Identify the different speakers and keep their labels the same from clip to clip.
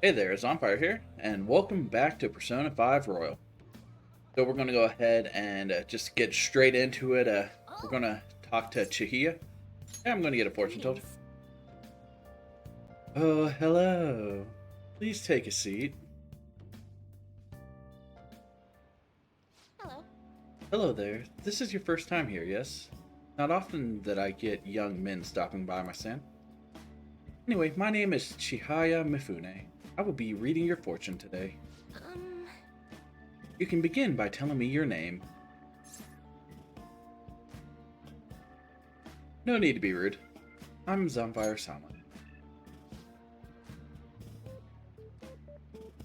Speaker 1: Hey there, it's Empire here, and welcome back to Persona 5 Royal. So we're going to go ahead and just get straight into it. We're going to talk to Chihia, and I'm going to get a fortune told.
Speaker 2: Greetings.
Speaker 1: Oh, hello. Please take a seat.
Speaker 2: Hello.
Speaker 1: Hello there. This is your first time here, yes? Not often that I get young men stopping by my stand. Anyway, my name is Chihaya Mifune. I will be reading your fortune today. You can begin by telling me your name. No need to be rude. I'm Zanfire Sama.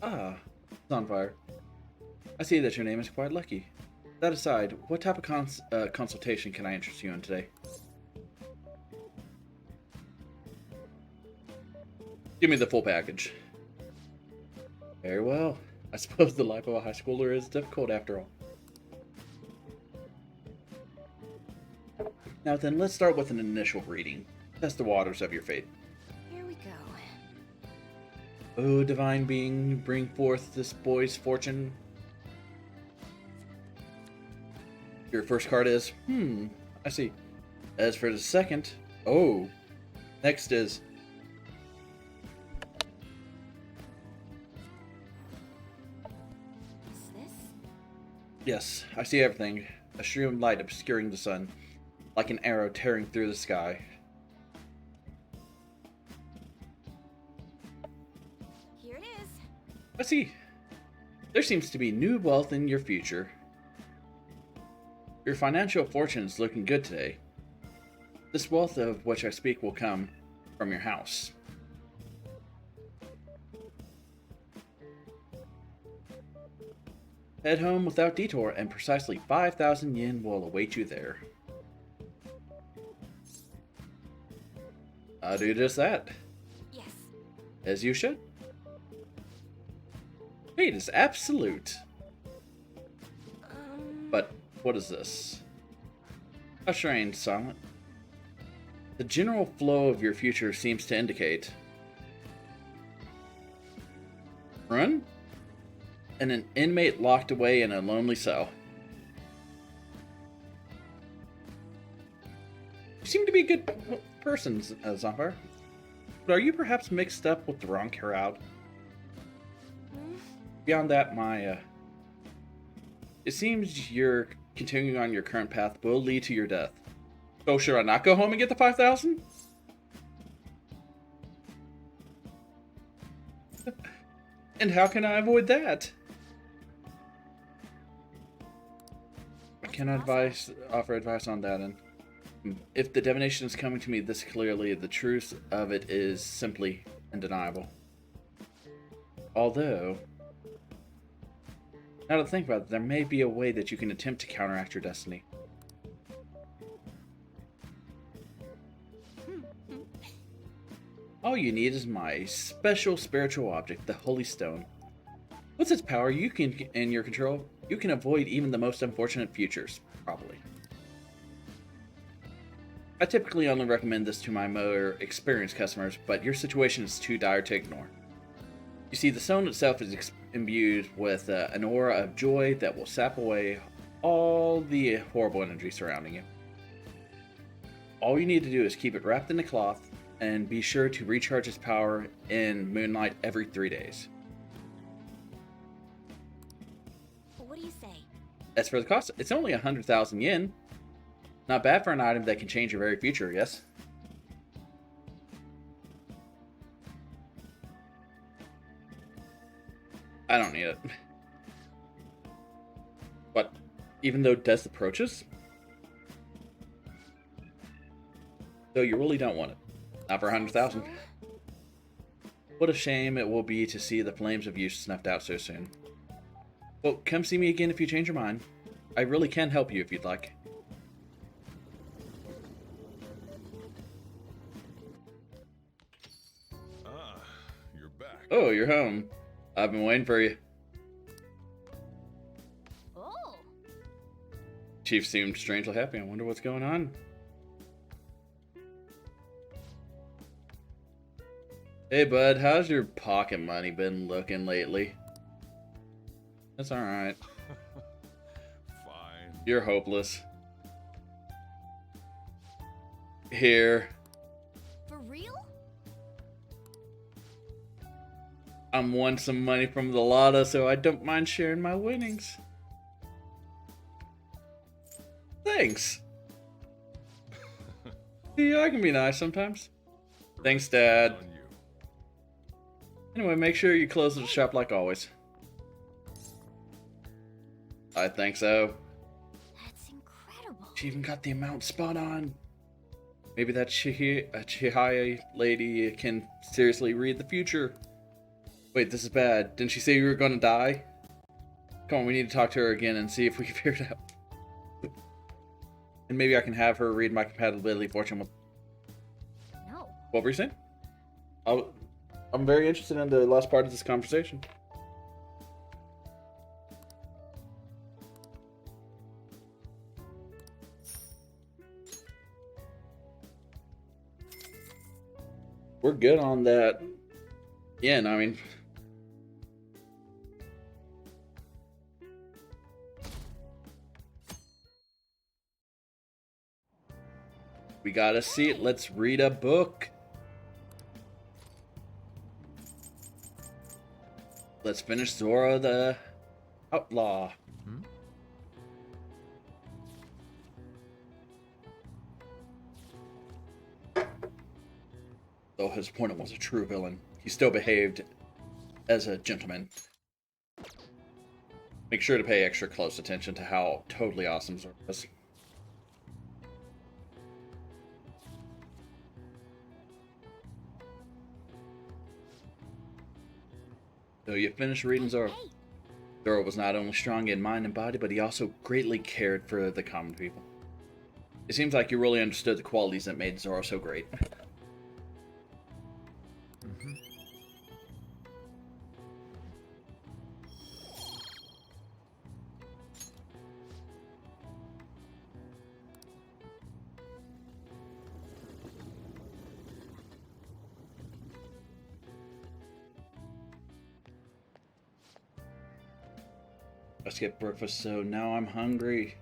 Speaker 1: Ah, Zanfire. I see that your name is quite lucky. That aside, what type of consultation can I interest you in today? Give me the full package. Very well. I suppose the life of a high schooler is difficult after all. Now then, let's start with an initial reading. Test the waters of your fate.
Speaker 2: Here we go.
Speaker 1: O divine being, bring forth this boy's fortune. Your first card is, I see. As for the second, oh. Next is,
Speaker 2: Is this?
Speaker 1: yes, I see everything. A stream of light obscuring the sun, like an arrow tearing through the sky.
Speaker 2: Here it is.
Speaker 1: I see. There seems to be new wealth in your future. Your financial fortune is looking good today. This wealth of which I speak will come from your house. Head home without detour, and precisely 5,000 yen will await you there. I'll do just that,
Speaker 2: Yes.
Speaker 1: as you should. Fate is absolute. But what is this? How strange, Silent. The general flow of your future seems to indicate ruin and an inmate locked away in a lonely cell. You seem to be a good person, Zafar. But are you perhaps mixed up with the wrong crowd? Beyond that, it seems you're continuing on your current path will lead to your death. So should I not go home and get the 5,000? And how can I avoid that? I cannot offer advice on that, and if the divination is coming to me this clearly, the truth of it is simply undeniable. Although, now to think about it, there may be a way that you can attempt to counteract your destiny. All you need is my special spiritual object, the Holy Stone. With its power, in your control, you can avoid even the most unfortunate futures, probably. I typically only recommend this to my more experienced customers, but your situation is too dire to ignore. You see, the stone itself is imbued with an aura of joy that will sap away all the horrible energy surrounding you. All you need to do is keep it wrapped in a cloth and be sure to recharge its power in moonlight every 3 days.
Speaker 2: What do you say?
Speaker 1: As for the cost, it's only 100,000 yen. Not bad for an item that can change your very future, yes? I don't need it. What? Even though death approaches? So you really don't want it. Not for 100,000. What a shame it will be to see the flames of youth snuffed out so soon. Well, come see me again if you change your mind. I really can help you if you'd like.
Speaker 3: Ah, you're back.
Speaker 1: Oh, you're home. I've been waiting for you.
Speaker 2: Oh.
Speaker 1: Chief seemed strangely happy. I wonder what's going on. Hey, bud, how's your pocket money been looking lately? That's alright.
Speaker 3: Fine.
Speaker 1: You're hopeless. Here.
Speaker 2: For real?
Speaker 1: I'm won some money from the lotto, so I don't mind sharing my winnings. Thanks. Yeah, I can be nice sometimes. Thanks, Dad.
Speaker 3: On you.
Speaker 1: Anyway, make sure you close the shop like always. I think so.
Speaker 2: That's incredible.
Speaker 1: She even got the amount spot on. Maybe that Chihaya lady can seriously read the future. Wait, this is bad. Didn't she say you were gonna die? Come on, we need to talk to her again and see if we can figure it out. And maybe I can have her read my compatibility fortune with...
Speaker 2: No.
Speaker 1: What were you saying? I'm very interested in the last part of this conversation. We're good on that. Yeah, no, I mean... We got a seat. Let's read a book. Let's finish Zora the Outlaw. Though his opponent was a true villain, he still behaved as a gentleman. Make sure to pay extra close attention to how totally awesome Zora is. So you finished reading Zora.
Speaker 2: Hey,
Speaker 1: Zora was not only strong in mind and body, but he also greatly cared for the common people. It seems like you really understood the qualities that made Zora so great. I skipped breakfast, so now I'm hungry.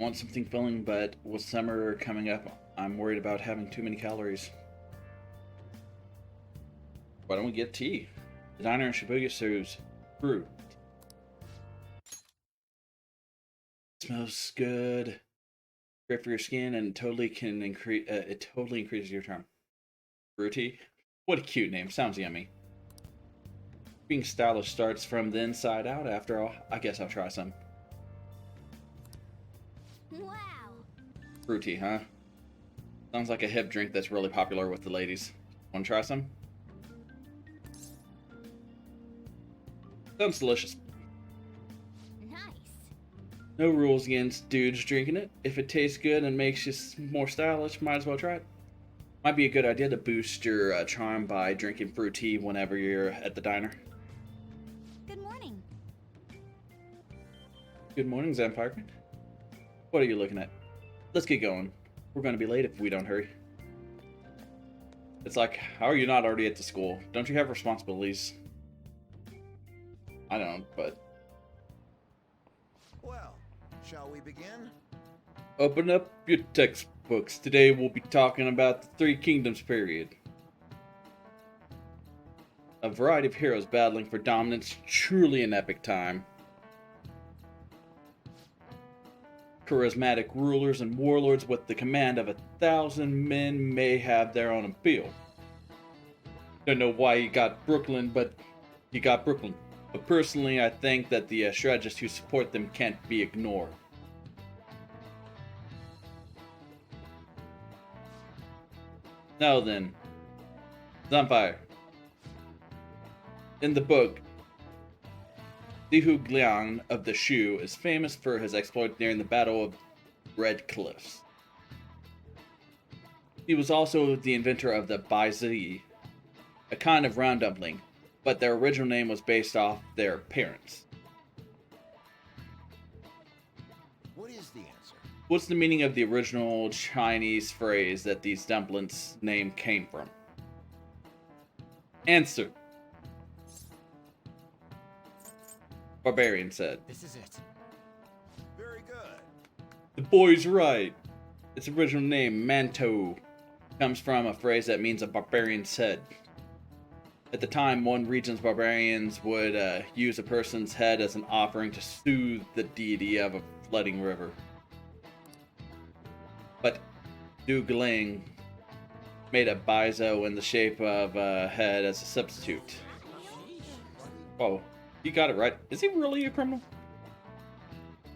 Speaker 1: Want something filling, but with summer coming up, I'm worried about having too many calories. Why don't we get tea? The diner in Shibuya serves fruit. Smells good, great for your skin, and totally can increase. It totally increases your charm. Fruity? What a cute name. Sounds yummy. Being stylish starts from the inside out. After all, I guess I'll try some.
Speaker 2: wow.
Speaker 1: Fruity, huh? Sounds like a hip drink that's really popular with the ladies. Want to try some? Sounds delicious.
Speaker 2: Nice.
Speaker 1: No rules against dudes drinking it. If it tastes good and makes you more stylish, might as well try it. Might be a good idea to boost your charm by drinking fruit tea whenever you're at the diner.
Speaker 2: Good morning.
Speaker 1: Good morning, Zampire. What are you looking at? Let's get going. We're going to be late if we don't hurry. It's like, how are you not already at the school? Don't you have responsibilities? I don't, but...
Speaker 4: Well, shall we begin?
Speaker 1: Open up your textbooks. Today we'll be talking about the Three Kingdoms period. A variety of heroes battling for dominance, truly an epic time. Charismatic rulers and warlords with the command of 1,000 men may have their own appeal. Don't know why you got Brooklyn, but you got Brooklyn. But personally, I think that the strategists who support them can't be ignored. Now then, Zampire. In the book, Liu Gliang of the Shu is famous for his exploit during the Battle of Red Cliffs. He was also the inventor of the Baizi, a kind of round dumpling, but their original name was based off their appearance.
Speaker 4: What is the answer?
Speaker 1: What's the meaning of the original Chinese phrase that these dumplings' name came from? Answer. Barbarian said.
Speaker 4: This is it. Very good.
Speaker 1: The boy's right. Its original name, Manto, comes from a phrase that means a barbarian's head. At the time, one region's barbarians would use a person's head as an offering to soothe the deity of a flooding river. But Dugeling made a bizo in the shape of a head as a substitute. Oh, he got it right. Is he really a criminal?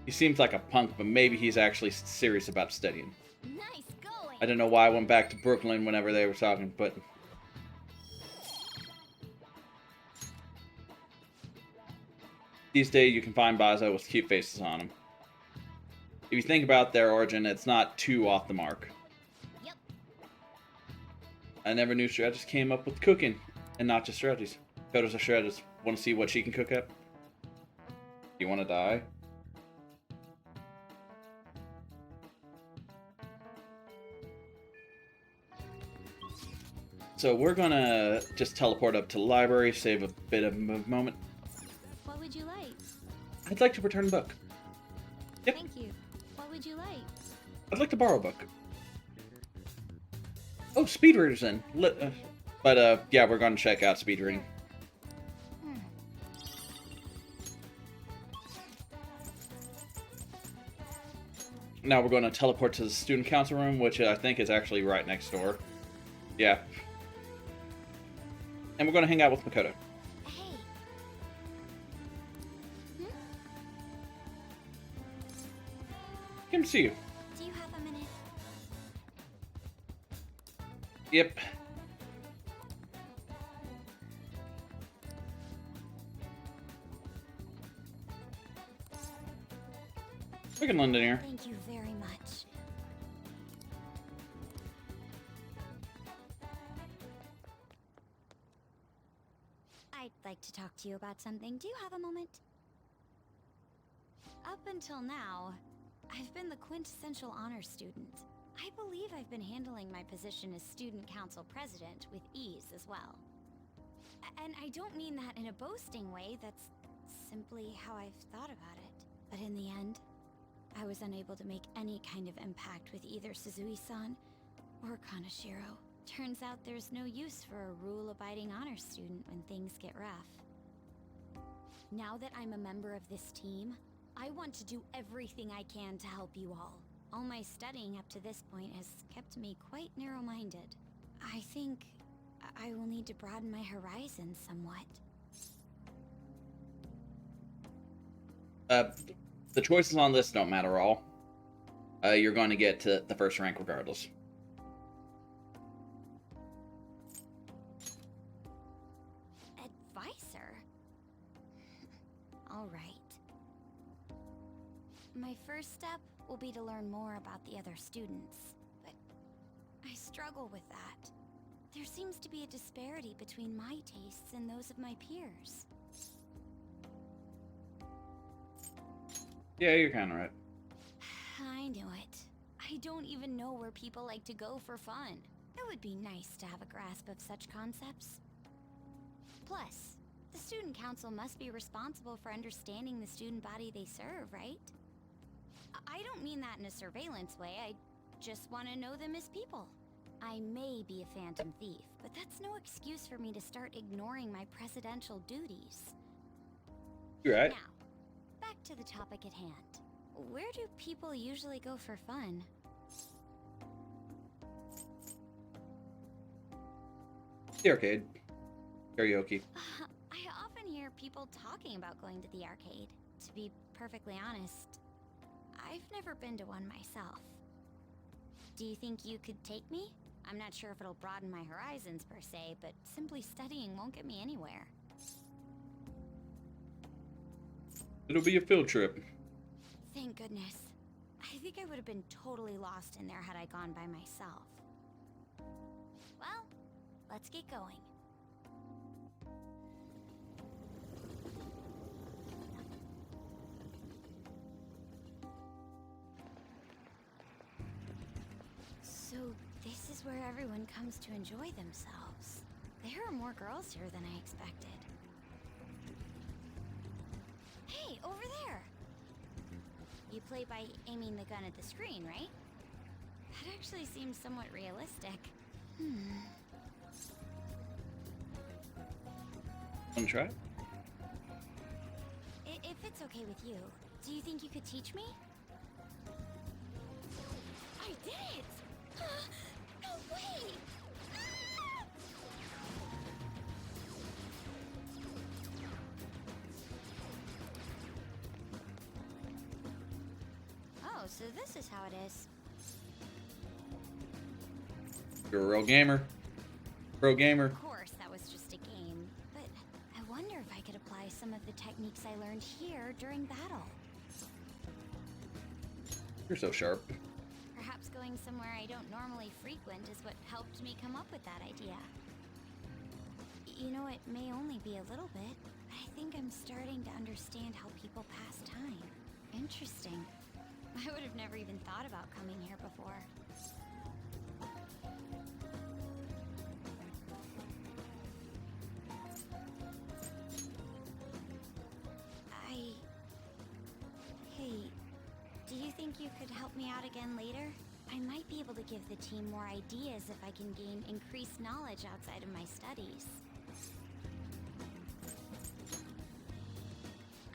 Speaker 1: He seems like a punk, but maybe he's actually serious about studying.
Speaker 2: Nice going.
Speaker 1: I don't know why I went back to Brooklyn whenever they were talking, but... These days you can find Bazo with cute faces on them. If you think about their origin, it's not too off the mark.
Speaker 2: Yep.
Speaker 1: I never knew Strategist came up with cooking, and not just strategies. Kodos or Strategist. Want to see what she can cook up? You want to die? So we're gonna just teleport up to the library, save a bit of a moment.
Speaker 2: What would you like?
Speaker 1: I'd like to return a book. Yep.
Speaker 2: Thank you. What would you like?
Speaker 1: I'd like to borrow a book. Oh, speed reader's in. Yeah, we're gonna check out speed reading. Now we're going to teleport to the student council room, which I think is actually right next door. Yeah. And we're going to hang out with Makoto.
Speaker 2: Hey.
Speaker 1: Good to see you.
Speaker 2: Do you have a minute?
Speaker 1: Yep. We can lend in here.
Speaker 2: Thank you very much. I'd like to talk to you about something. Do you have a moment? Up until now, I've been the quintessential honor student. I believe I've been handling my position as student council president with ease as well. And I don't mean that in a boasting way, that's simply how I've thought about it. But in the end, I was unable to make any kind of impact with either Suzui-san or Kanashiro. Turns out there's no use for a rule-abiding honor student when things get rough. Now that I'm a member of this team, I want to do everything I can to help you all. All my studying up to this point has kept me quite narrow-minded. I think I will need to broaden my horizons somewhat.
Speaker 1: The choices on this don't matter at all. You're going to get to the first rank regardless.
Speaker 2: Advisor? All right. My first step will be to learn more about the other students, but I struggle with that. There seems to be a disparity between my tastes and those of my peers.
Speaker 1: Yeah, you're kind of right.
Speaker 2: I knew it. I don't even know where people like to go for fun. It would be nice to have a grasp of such concepts. Plus, the student council must be responsible for understanding the student body they serve, right? I don't mean that in a surveillance way, I just want to know them as people. I may be a phantom thief, but that's no excuse for me to start ignoring my presidential duties.
Speaker 1: You're right.
Speaker 2: Now, back to the topic at hand. Where do people usually go for fun?
Speaker 1: The arcade. Karaoke.
Speaker 2: I often hear people talking about going to the arcade. To be perfectly honest, I've never been to one myself. Do you think you could take me? I'm not sure if it'll broaden my horizons per se, but simply studying won't get me anywhere.
Speaker 1: It'll be a field trip.
Speaker 2: Thank goodness. I think I would have been totally lost in there had I gone by myself. Well, let's get going. So, this is where everyone comes to enjoy themselves. There There are more girls here than I expected. Hey, over there! You play by aiming the gun at the screen, right? That actually seems somewhat realistic.
Speaker 1: Want to try?
Speaker 2: If it's okay with you, do you think you could teach me? I did it! No way! Ah! Oh, so this is how it is.
Speaker 1: You're a real gamer. Pro gamer.
Speaker 2: Of course, that was just a game, but I wonder if I could apply some of the techniques I learned here during battle.
Speaker 1: You're so sharp.
Speaker 2: Perhaps going somewhere I don't normally frequent is what helped me come up with that idea. You know, it may only be a little bit, but I think I'm starting to understand how people pass time. Interesting. I would have never even thought about coming here before. Hey, do you think you could help me out again later? I might be able to give the team more ideas if I can gain increased knowledge outside of my studies.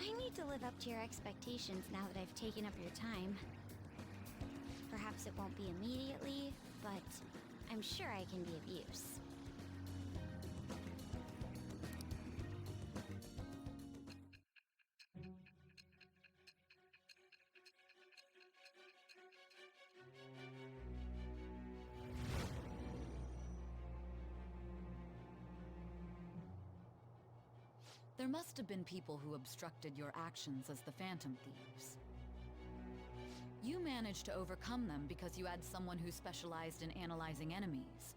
Speaker 2: I need to live up to your expectations now that I've taken up your time. Perhaps it won't be immediately, but I'm sure I can be of use.
Speaker 5: There must have been people who obstructed your actions as the Phantom Thieves. You managed to overcome them because you had someone who specialized in analyzing enemies.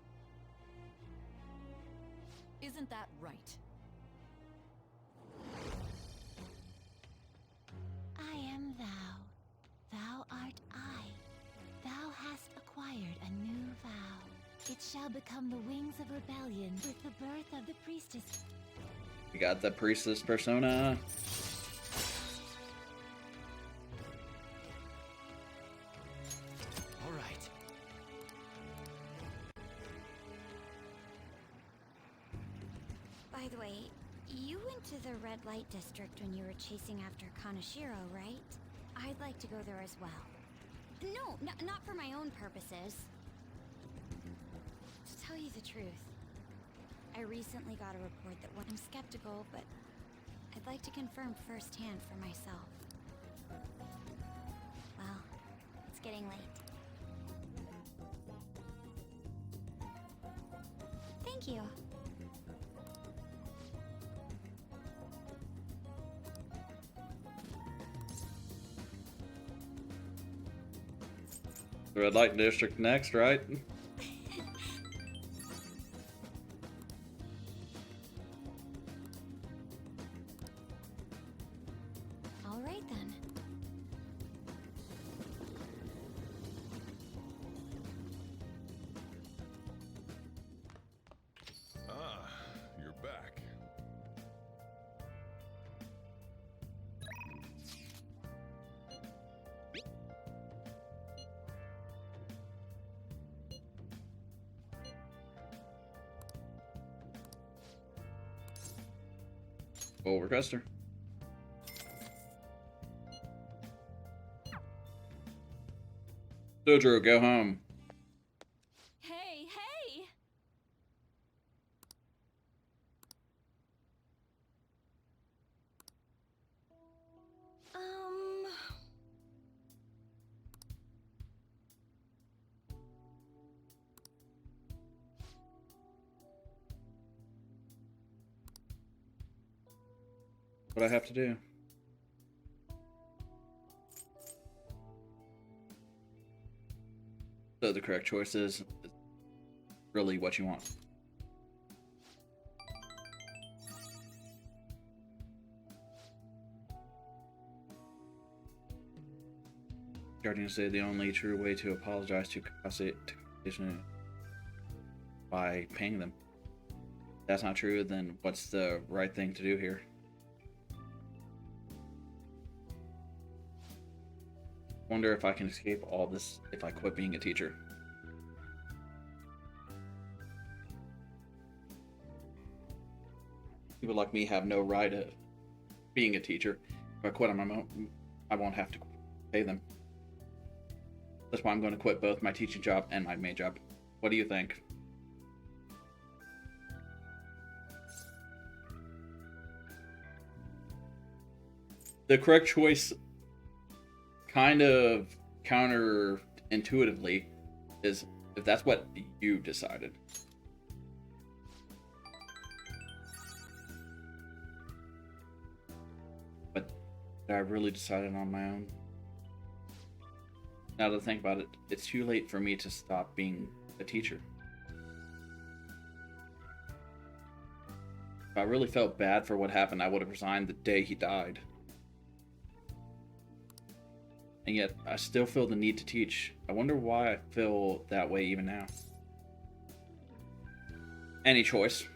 Speaker 5: Isn't that right?
Speaker 6: I am thou. Thou art I. Thou hast acquired a new vow. It shall become the wings of rebellion with the birth of the priestess.
Speaker 1: We got the priestess persona.
Speaker 4: All right.
Speaker 2: By the way, you went to the red light district when you were chasing after Kaneshiro, right? I'd like to go there as well. No, not for my own purposes. To tell you the truth, I recently got a report that I'm skeptical, but I'd like to confirm firsthand for myself. Well, it's getting late. Thank you.
Speaker 1: The red light district next, right?
Speaker 2: All right then.
Speaker 3: Ah, you're back.
Speaker 1: Full requester. Dodro, go home.
Speaker 5: Hey, hey!
Speaker 1: What I have to do? So the correct choice is really what you want. Guardians say the only true way to apologize to compensation by paying them. that's not true, then what's the right thing to do here? Wonder if I can escape all this if I quit being a teacher. People like me have no right of being a teacher. If I quit on my own, I won't have to pay them. That's why I'm going to quit both my teaching job and my main job. What do you think? The correct choice, kind of counterintuitively, is if that's what you decided. But did I really decide it on my own? Now that I think about it, it's too late for me to stop being a teacher. If I really felt bad for what happened, I would have resigned the day he died. And yet, I still feel the need to teach. I wonder why I feel that way even now. Any choice.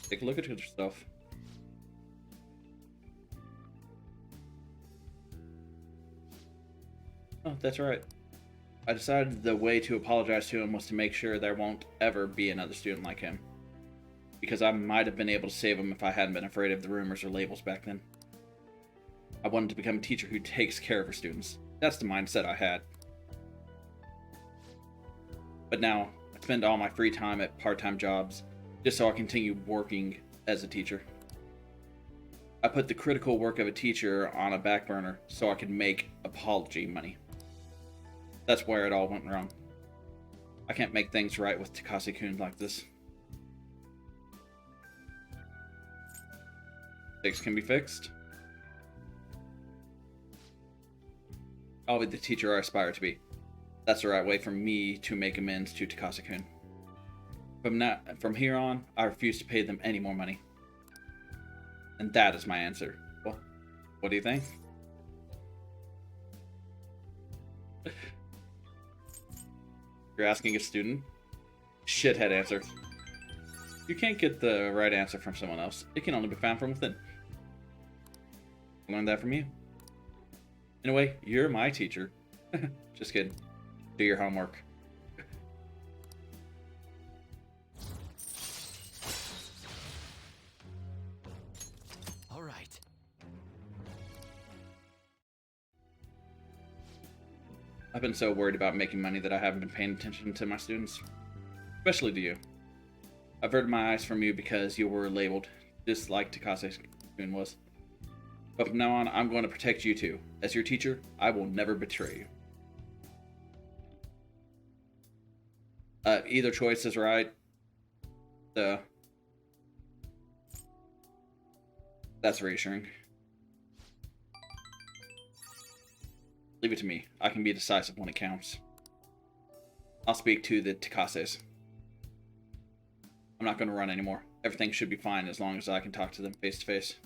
Speaker 1: Take a look at yourself. Oh, that's right. I decided the way to apologize to him was to make sure there won't ever be another student like him. Because I might have been able to save him if I hadn't been afraid of the rumors or labels back then. I wanted to become a teacher who takes care of her students. That's the mindset I had. But now, I spend all my free time at part-time jobs just so I continue working as a teacher. I put the critical work of a teacher on a back burner so I could make apology money. That's where it all went wrong. I can't make things right with Takase-kun like this. Things can be fixed. I'll be the teacher I aspire to be. That's the right way for me to make amends to Takase-kun. From here on, I refuse to pay them any more money. And that is my answer. Well, what do you think? You're asking a student? Shithead answer. You can't get the right answer from someone else. It can only be found from within. I learned that from you. In a way, you're my teacher. Just kidding. Do your homework.
Speaker 4: All right.
Speaker 1: I've been so worried about making money that I haven't been paying attention to my students. Especially to you. I've averted my eyes from you because you were labeled, just like Takase-kun was. But from now on, I'm going to protect you too. As your teacher, I will never betray you. Either choice is right. That's reassuring. Leave it to me. I can be decisive when it counts. I'll speak to the Takases. I'm not going to run anymore. Everything should be fine as long as I can talk to them face to face.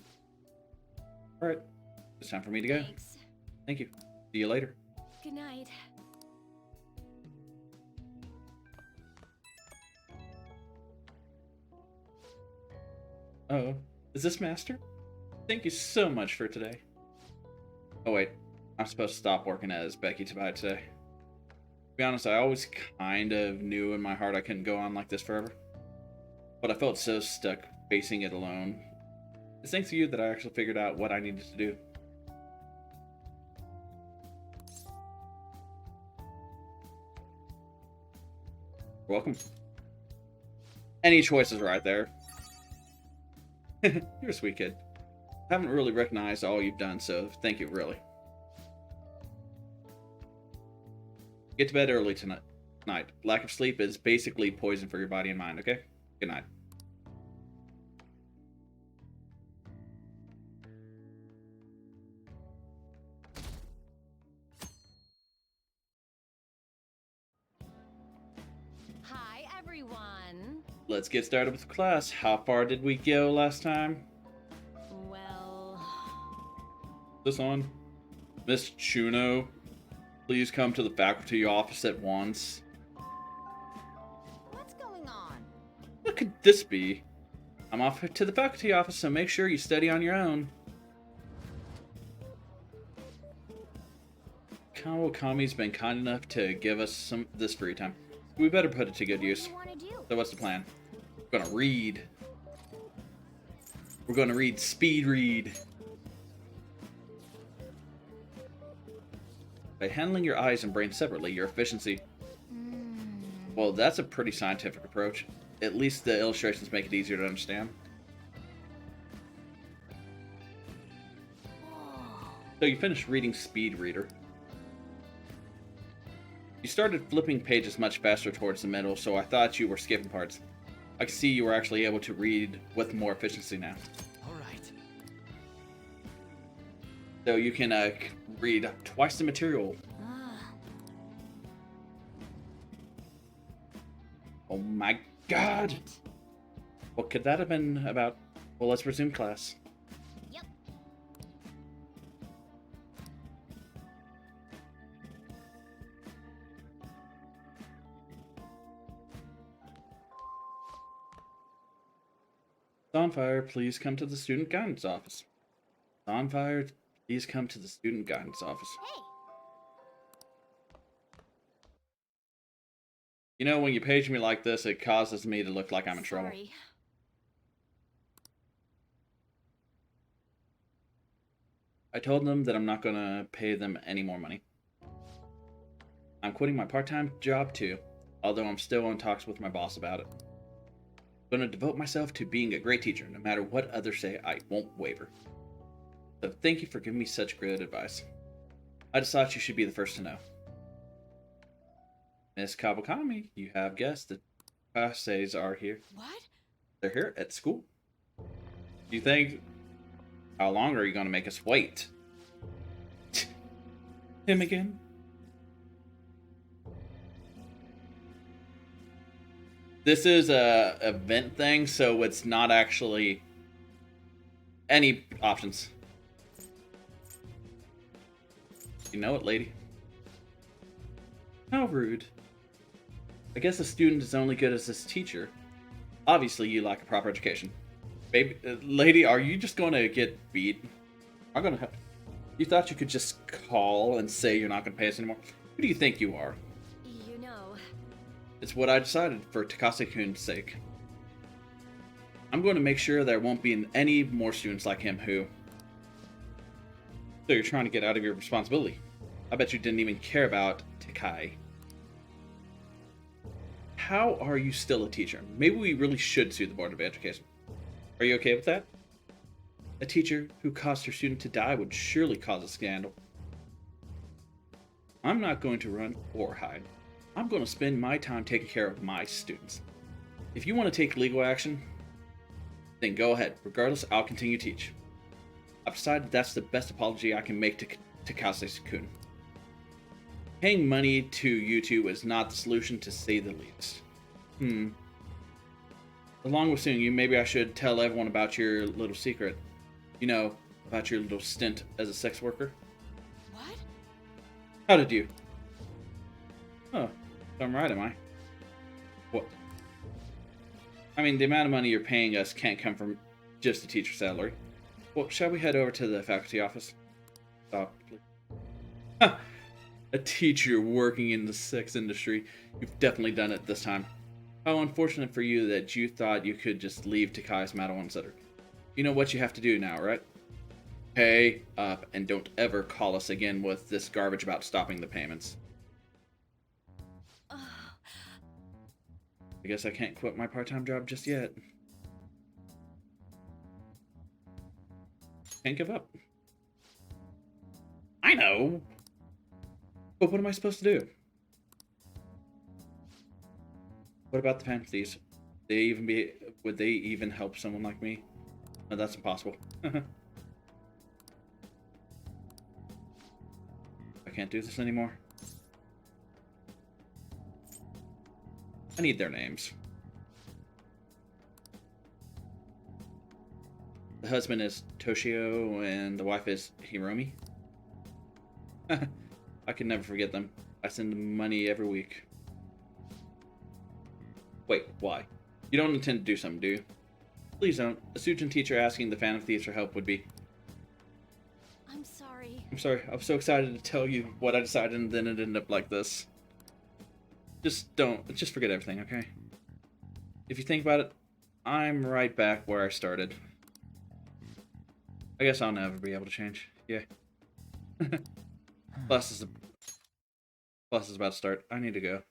Speaker 1: Alright. It's time for me to go.
Speaker 2: Thanks.
Speaker 1: Thank you. See you later.
Speaker 2: Good night.
Speaker 1: Oh, is this Master? Thank you so much for today. Oh wait, I'm supposed to stop working as Becky Tabai today. To be honest, I always kind of knew in my heart I couldn't go on like this forever. But I felt so stuck facing it alone. It's thanks to you that I actually figured out what I needed to do. You're welcome. Any choices right there. You're a sweet kid. I haven't really recognized all you've done, so thank you, really. Get to bed early tonight. Lack of sleep is basically poison for your body and mind, okay? Good night.
Speaker 6: Hi, everyone.
Speaker 1: Let's get started with class. How far did we go last time?
Speaker 6: Well,
Speaker 1: This on? Miss Chuno, please come to the faculty office at once. what could this be? I'm off to the faculty office, so make sure you study on your own. Kami's been kind enough to give us this free time. We better put it to good use.
Speaker 2: What do you want to do?
Speaker 1: So what's the plan? We're gonna read. We're gonna read, speed read. By handling your eyes and brain separately, your efficiency. Well, that's a pretty scientific approach. At least the illustrations make it easier to understand. So you finished reading Speed Reader. You started flipping pages much faster towards the middle, so I thought you were skipping parts. I can see you were actually able to read with more efficiency now.
Speaker 4: All right.
Speaker 1: So you can read twice the material. Oh my god! What could that have been about? Well, let's resume class.
Speaker 2: Yep.
Speaker 1: Dawnfire, please come to the student guidance office. Dawnfire, please come to the student guidance office.
Speaker 2: Hey.
Speaker 1: You know, when you page me like this, it causes me to look like I'm in trouble.
Speaker 2: Sorry.
Speaker 1: I told them that I'm not going to pay them any more money. I'm quitting my part-time job too, although I'm still in talks with my boss about it. I'm going to devote myself to being a great teacher. No matter what others say, I won't waver. So thank you for giving me such good advice. I just thought you should be the first to know. Miss Kabukami, you have guessed that Kases are here.
Speaker 5: What?
Speaker 1: They're here at school. Do you think... How long are you going to make us wait? Him again? This is a event thing, so it's not actually any options. You know it, lady. How rude. I guess a student is only good as his teacher. Obviously, you lack a proper education. Baby, lady, are you just going to get beat? I'm going to have... You thought you could just call and say you're not going to pay us anymore? Who do you think you are?
Speaker 2: You know.
Speaker 1: It's what I decided for Takase-kun's sake. I'm going to make sure there won't be any more students like him who... So you're trying to get out of your responsibility. I bet you didn't even care about Takai. How are you still a teacher? Maybe we really should sue the Board of Education. Are you okay with that? A teacher who caused her student to die would surely cause a scandal. I'm not going to run or hide. I'm going to spend my time taking care of my students. If you want to take legal action, then go ahead. Regardless, I'll continue to teach. I've decided that's the best apology I can make to Takase-kun. Paying money to you two is not the solution, to say the least. Along with suing you, maybe I should tell everyone about your little secret. You know, about your little stint as a sex worker.
Speaker 5: What?
Speaker 1: How did you? Oh, I'm right, am I? What? I mean, the amount of money you're paying us can't come from just a teacher's salary. Well, shall we head over to the faculty office? Stop, please. Huh. A teacher working in the sex industry. You've definitely done it this time. How unfortunate for you that you thought you could just leave Takai's Madel Unsetter. You know what you have to do now, right? Pay up and don't ever call us again with this garbage about stopping the payments. I guess I can't quit my part-time job just yet. Can't give up. I know! But what am I supposed to do? What about the penalties? Would they even help someone like me? No, that's impossible. I can't do this anymore. I need their names. The husband is Toshio and the wife is Hiromi. I can never forget them. I send them money every week. Wait, why? You don't intend to do something, do you? Please don't. A student teacher asking the Phantom Thieves for help would be.
Speaker 2: I'm sorry.
Speaker 1: I'm sorry. I was so excited to tell you what I decided, and then it ended up like this. Just forget everything, okay? If you think about it, I'm right back where I started. I guess I'll never be able to change. Yeah. Class is about to start. I need to go.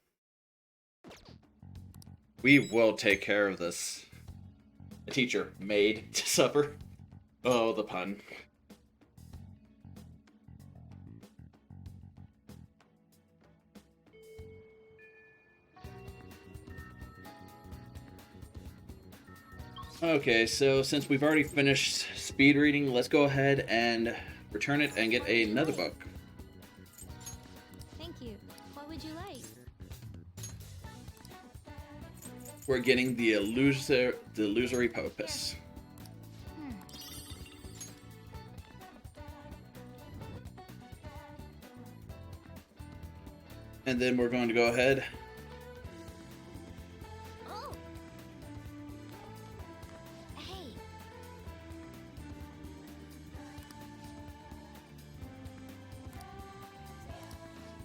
Speaker 1: We will take care of this. The teacher made to supper. Oh, the pun. Okay, so since we've already finished speed reading, let's go ahead and return it and get another book.
Speaker 2: Thank you. What would you like?
Speaker 1: We're getting the Illusory Popus. And then we're going to go ahead.
Speaker 2: Oh. Hey.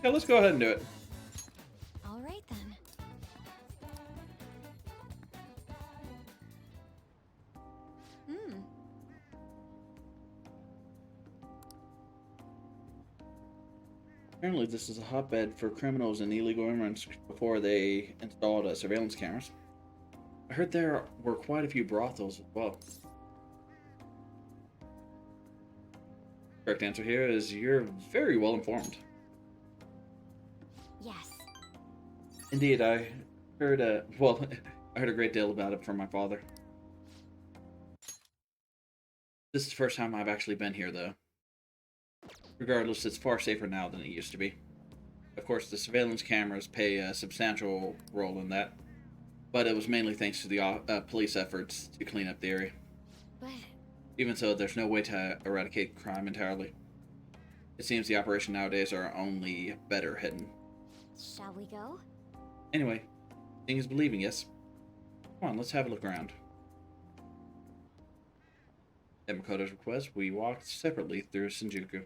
Speaker 1: Yeah, let's go ahead and do it.
Speaker 2: All right then.
Speaker 1: Apparently this is a hotbed for criminals and illegal immigrants before they installed surveillance cameras. I heard there were quite a few brothels as well. Correct answer here is you're very well informed.
Speaker 2: Yes.
Speaker 1: Indeed, I heard, I heard a great deal about it from my father. This is the first time I've actually been here, though. Regardless, it's far safer now than it used to be. Of course, the surveillance cameras play a substantial role in that, but it was mainly thanks to the police efforts to clean up the area.
Speaker 2: But
Speaker 1: Even so, there's no way to eradicate crime entirely. It seems the operation nowadays are only better hidden.
Speaker 2: shall we go?
Speaker 1: Anyway, seeing is believing, yes? Come on, let's have a look around. At Makoto's request, we walked separately through Shinjuku.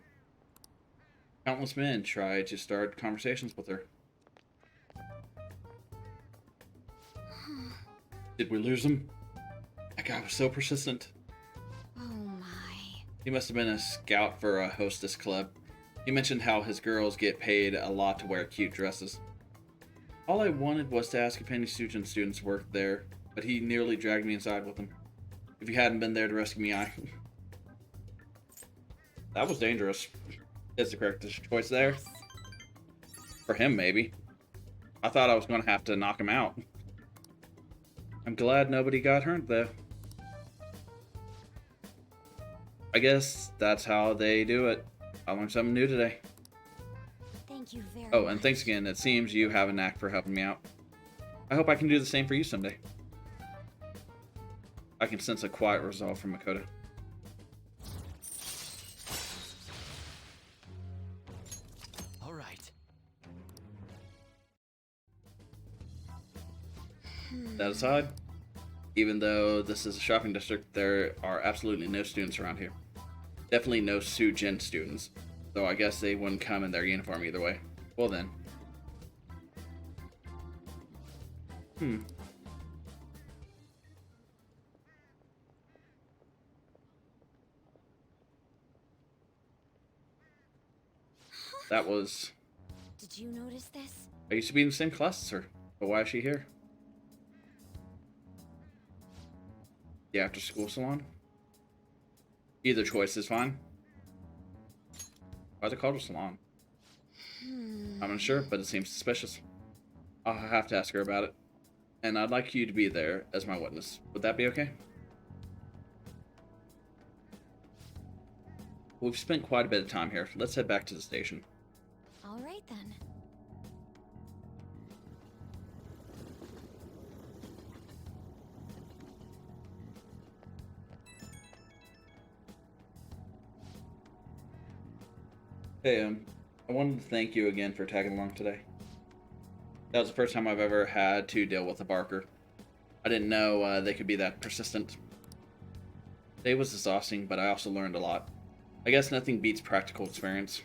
Speaker 1: Countless men tried to start conversations with her. Did we lose him? That guy was so persistent.
Speaker 2: Oh my.
Speaker 1: He must have been a scout for a hostess club. He mentioned how his girls get paid a lot to wear cute dresses. All I wanted was to ask if any students worked there, but he nearly dragged me inside with him. If he hadn't been there to rescue me, That was dangerous. That's the correct choice there.
Speaker 2: Yes.
Speaker 1: For him, maybe. I thought I was going to have to knock him out. I'm glad nobody got hurt, though. I guess that's how they do it. I learned something new today.
Speaker 2: Thank you very much.
Speaker 1: Oh, and thanks again. It seems you have a knack for helping me out. I hope I can do the same for you someday. I can sense a quiet resolve from Makoto.
Speaker 4: All right.
Speaker 1: That aside, even though this is a shopping district, there are absolutely no students around here. Definitely no Sujin students, though I guess they wouldn't come in their uniform either way. Well then. That was...
Speaker 2: Did you notice this?
Speaker 1: I used to be in the same class as her, but why is she here? The after-school salon? Either choice is fine. Why's it called a salon? I'm unsure, but it seems suspicious. I'll have to ask her about it. And I'd like you to be there as my witness. Would that be okay? We've spent quite a bit of time here. Let's head back to the station.
Speaker 2: All right then.
Speaker 1: Hey, I wanted to thank you again for tagging along today. That was the first time I've ever had to deal with a barker. I didn't know they could be that persistent. Today was exhausting, but I also learned a lot. I guess nothing beats practical experience.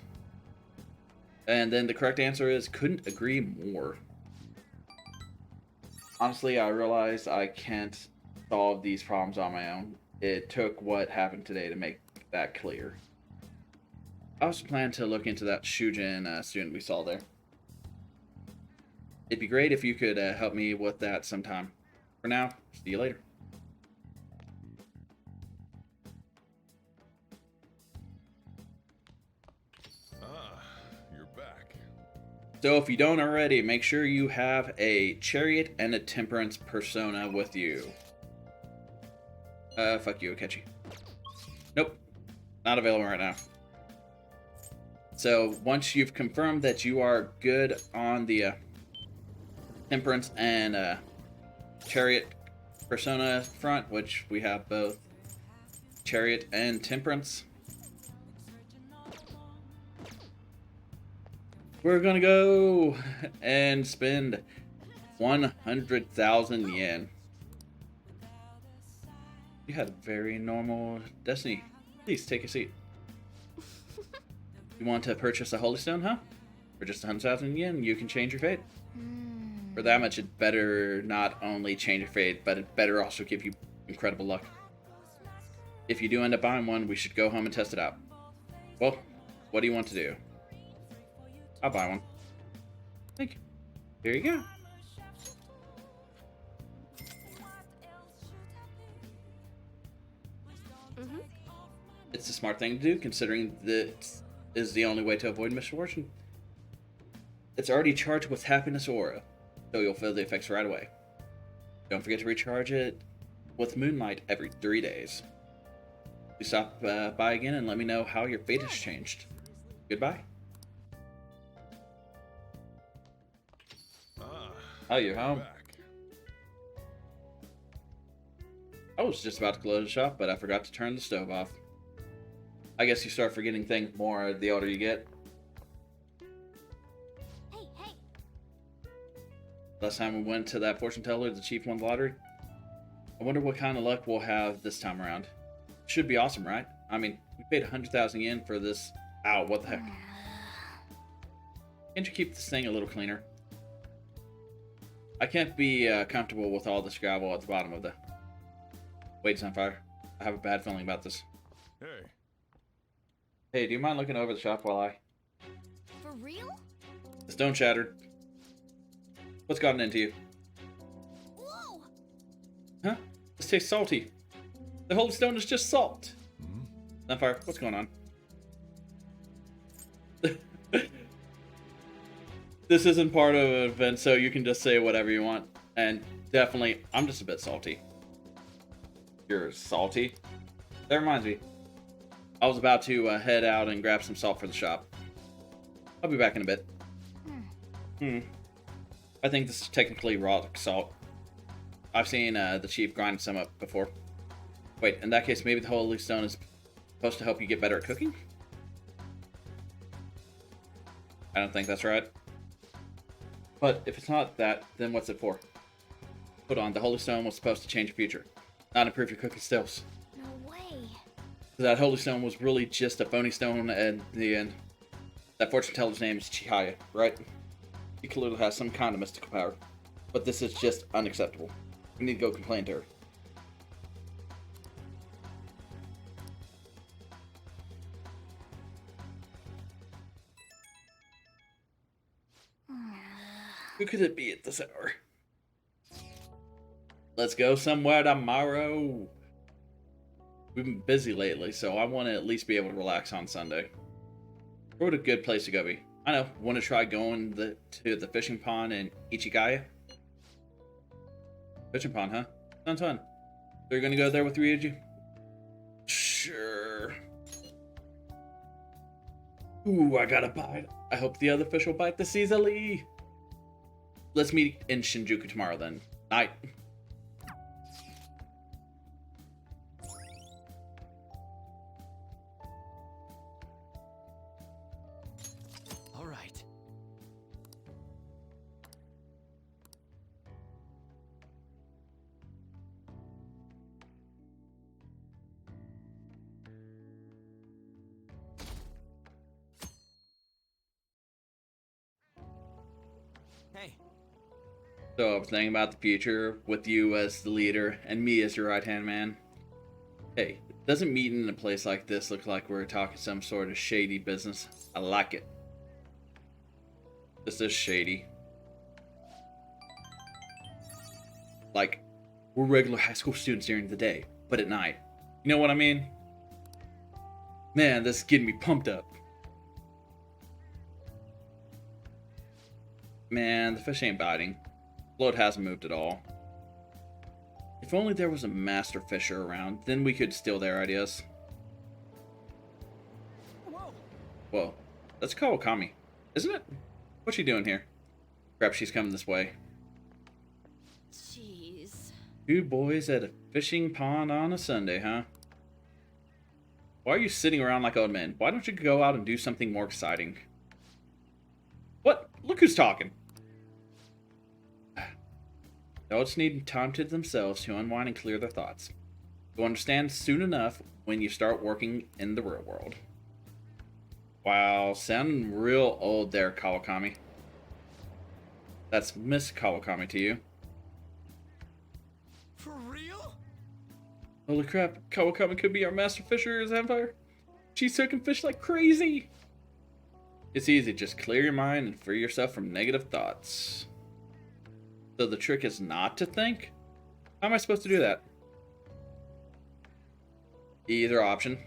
Speaker 1: And then the correct answer is couldn't agree more. Honestly, I realized I can't solve these problems on my own. It took what happened today to make that clear. I also plan to look into that Shujin student we saw there. It'd be great if you could help me with that sometime. For now, see you later.
Speaker 3: You're back.
Speaker 1: So if you don't already, make sure you have a Chariot and a Temperance persona with you. Fuck you, Akechi. Nope. Not available right now. So once you've confirmed that you are good on the Temperance and Chariot persona front, which we have both Chariot and Temperance, we're gonna go and spend 100,000 yen. You had a very normal destiny. Please take a seat. You want to purchase a holy stone, huh? For just 100,000 yen, you can change your fate. For that much, it better not only change your fate, but it better also give you incredible luck. If you do end up buying one, we should go home and test it out. Well, what do you want to do? I'll buy one. Thank you. Here you go. It's a smart thing to do, considering that is the only way to avoid misfortune. It's already charged with happiness aura, so you'll feel the effects right away. Don't forget to recharge it with moonlight every 3 days. You stop by again and let me know how your fate has changed. Goodbye. Oh, you're home.
Speaker 3: Back.
Speaker 1: I was just about to close the shop, but I forgot to turn the stove off. I guess you start forgetting things more the older you get.
Speaker 2: Hey!
Speaker 1: Last time we went to that fortune teller, the chief won the lottery. I wonder what kind of luck we'll have this time around. Should be awesome, right? I mean, we paid 100,000 yen for this. Ow, what the heck? Can't you keep this thing a little cleaner? I can't be comfortable with all this gravel at the bottom of the... Wait, Sunfire. I have a bad feeling about this.
Speaker 3: Hey.
Speaker 1: Hey, do you mind looking over the shop while I...
Speaker 2: For real?
Speaker 1: The stone shattered. What's gotten into you?
Speaker 2: Whoa!
Speaker 1: Huh? This tastes salty. The holy stone is just salt. Sunfire, what's going on? This isn't part of an event, so you can just say whatever you want. And definitely, I'm just a bit salty. You're salty? That reminds me. I was about to head out and grab some salt for the shop. I'll be back in a bit. I think this is technically raw salt. I've seen the chief grind some up before. Wait, in that case, maybe the holy stone is supposed to help you get better at cooking? I don't think that's right. But if it's not that, then what's it for? Hold on, the holy stone was supposed to change your future, not improve your cooking skills.
Speaker 2: No way.
Speaker 1: That holy stone was really just a phony stone at the end. That fortune teller's name is Chihaya, right? He clearly has some kind of mystical power. But this is just unacceptable. We need to go complain to her. Who could it be at this hour? Let's go somewhere tomorrow. We've been busy lately, so I want to at least be able to relax on Sunday. Where would a good place to go be? I know, want to try going to the fishing pond in Ichigaya? Fishing pond, huh? Sounds fun. So you're gonna go there with Ryuji? Sure. Ooh, I got a bite. I hope the other fish will bite this easily. Let's meet in Shinjuku tomorrow then. Night.
Speaker 4: All right. Hey,
Speaker 1: So I was thinking about the future with you as the leader and me as your right-hand man. Hey, doesn't meeting in a place like this look like we're talking some sort of shady business? I like it. This is shady. Like, we're regular high school students during the day, but at night. You know what I mean? Man, this is getting me pumped up. Man, the fish ain't biting. Float hasn't moved at all. If only there was a master fisher around, then we could steal their ideas.
Speaker 4: whoa.
Speaker 1: Whoa, that's Kawakami, isn't it? What's she doing here? Perhaps she's coming this way.
Speaker 2: Jeez.
Speaker 1: Two boys at a fishing pond on a Sunday, huh? Why are you sitting around like old men? Why don't you go out and do something more exciting? What? Look who's talking. Adults need time to themselves to unwind and clear their thoughts. You'll understand soon enough when you start working in the real world. Wow, sounding real old there, Kawakami. That's Miss Kawakami to you.
Speaker 4: For real?
Speaker 1: Holy crap, Kawakami could be our master fisher as Empire. She's hooking fish like crazy. It's easy, just clear your mind and free yourself from negative thoughts. So the trick is not to think? How am I supposed to do that? Either option.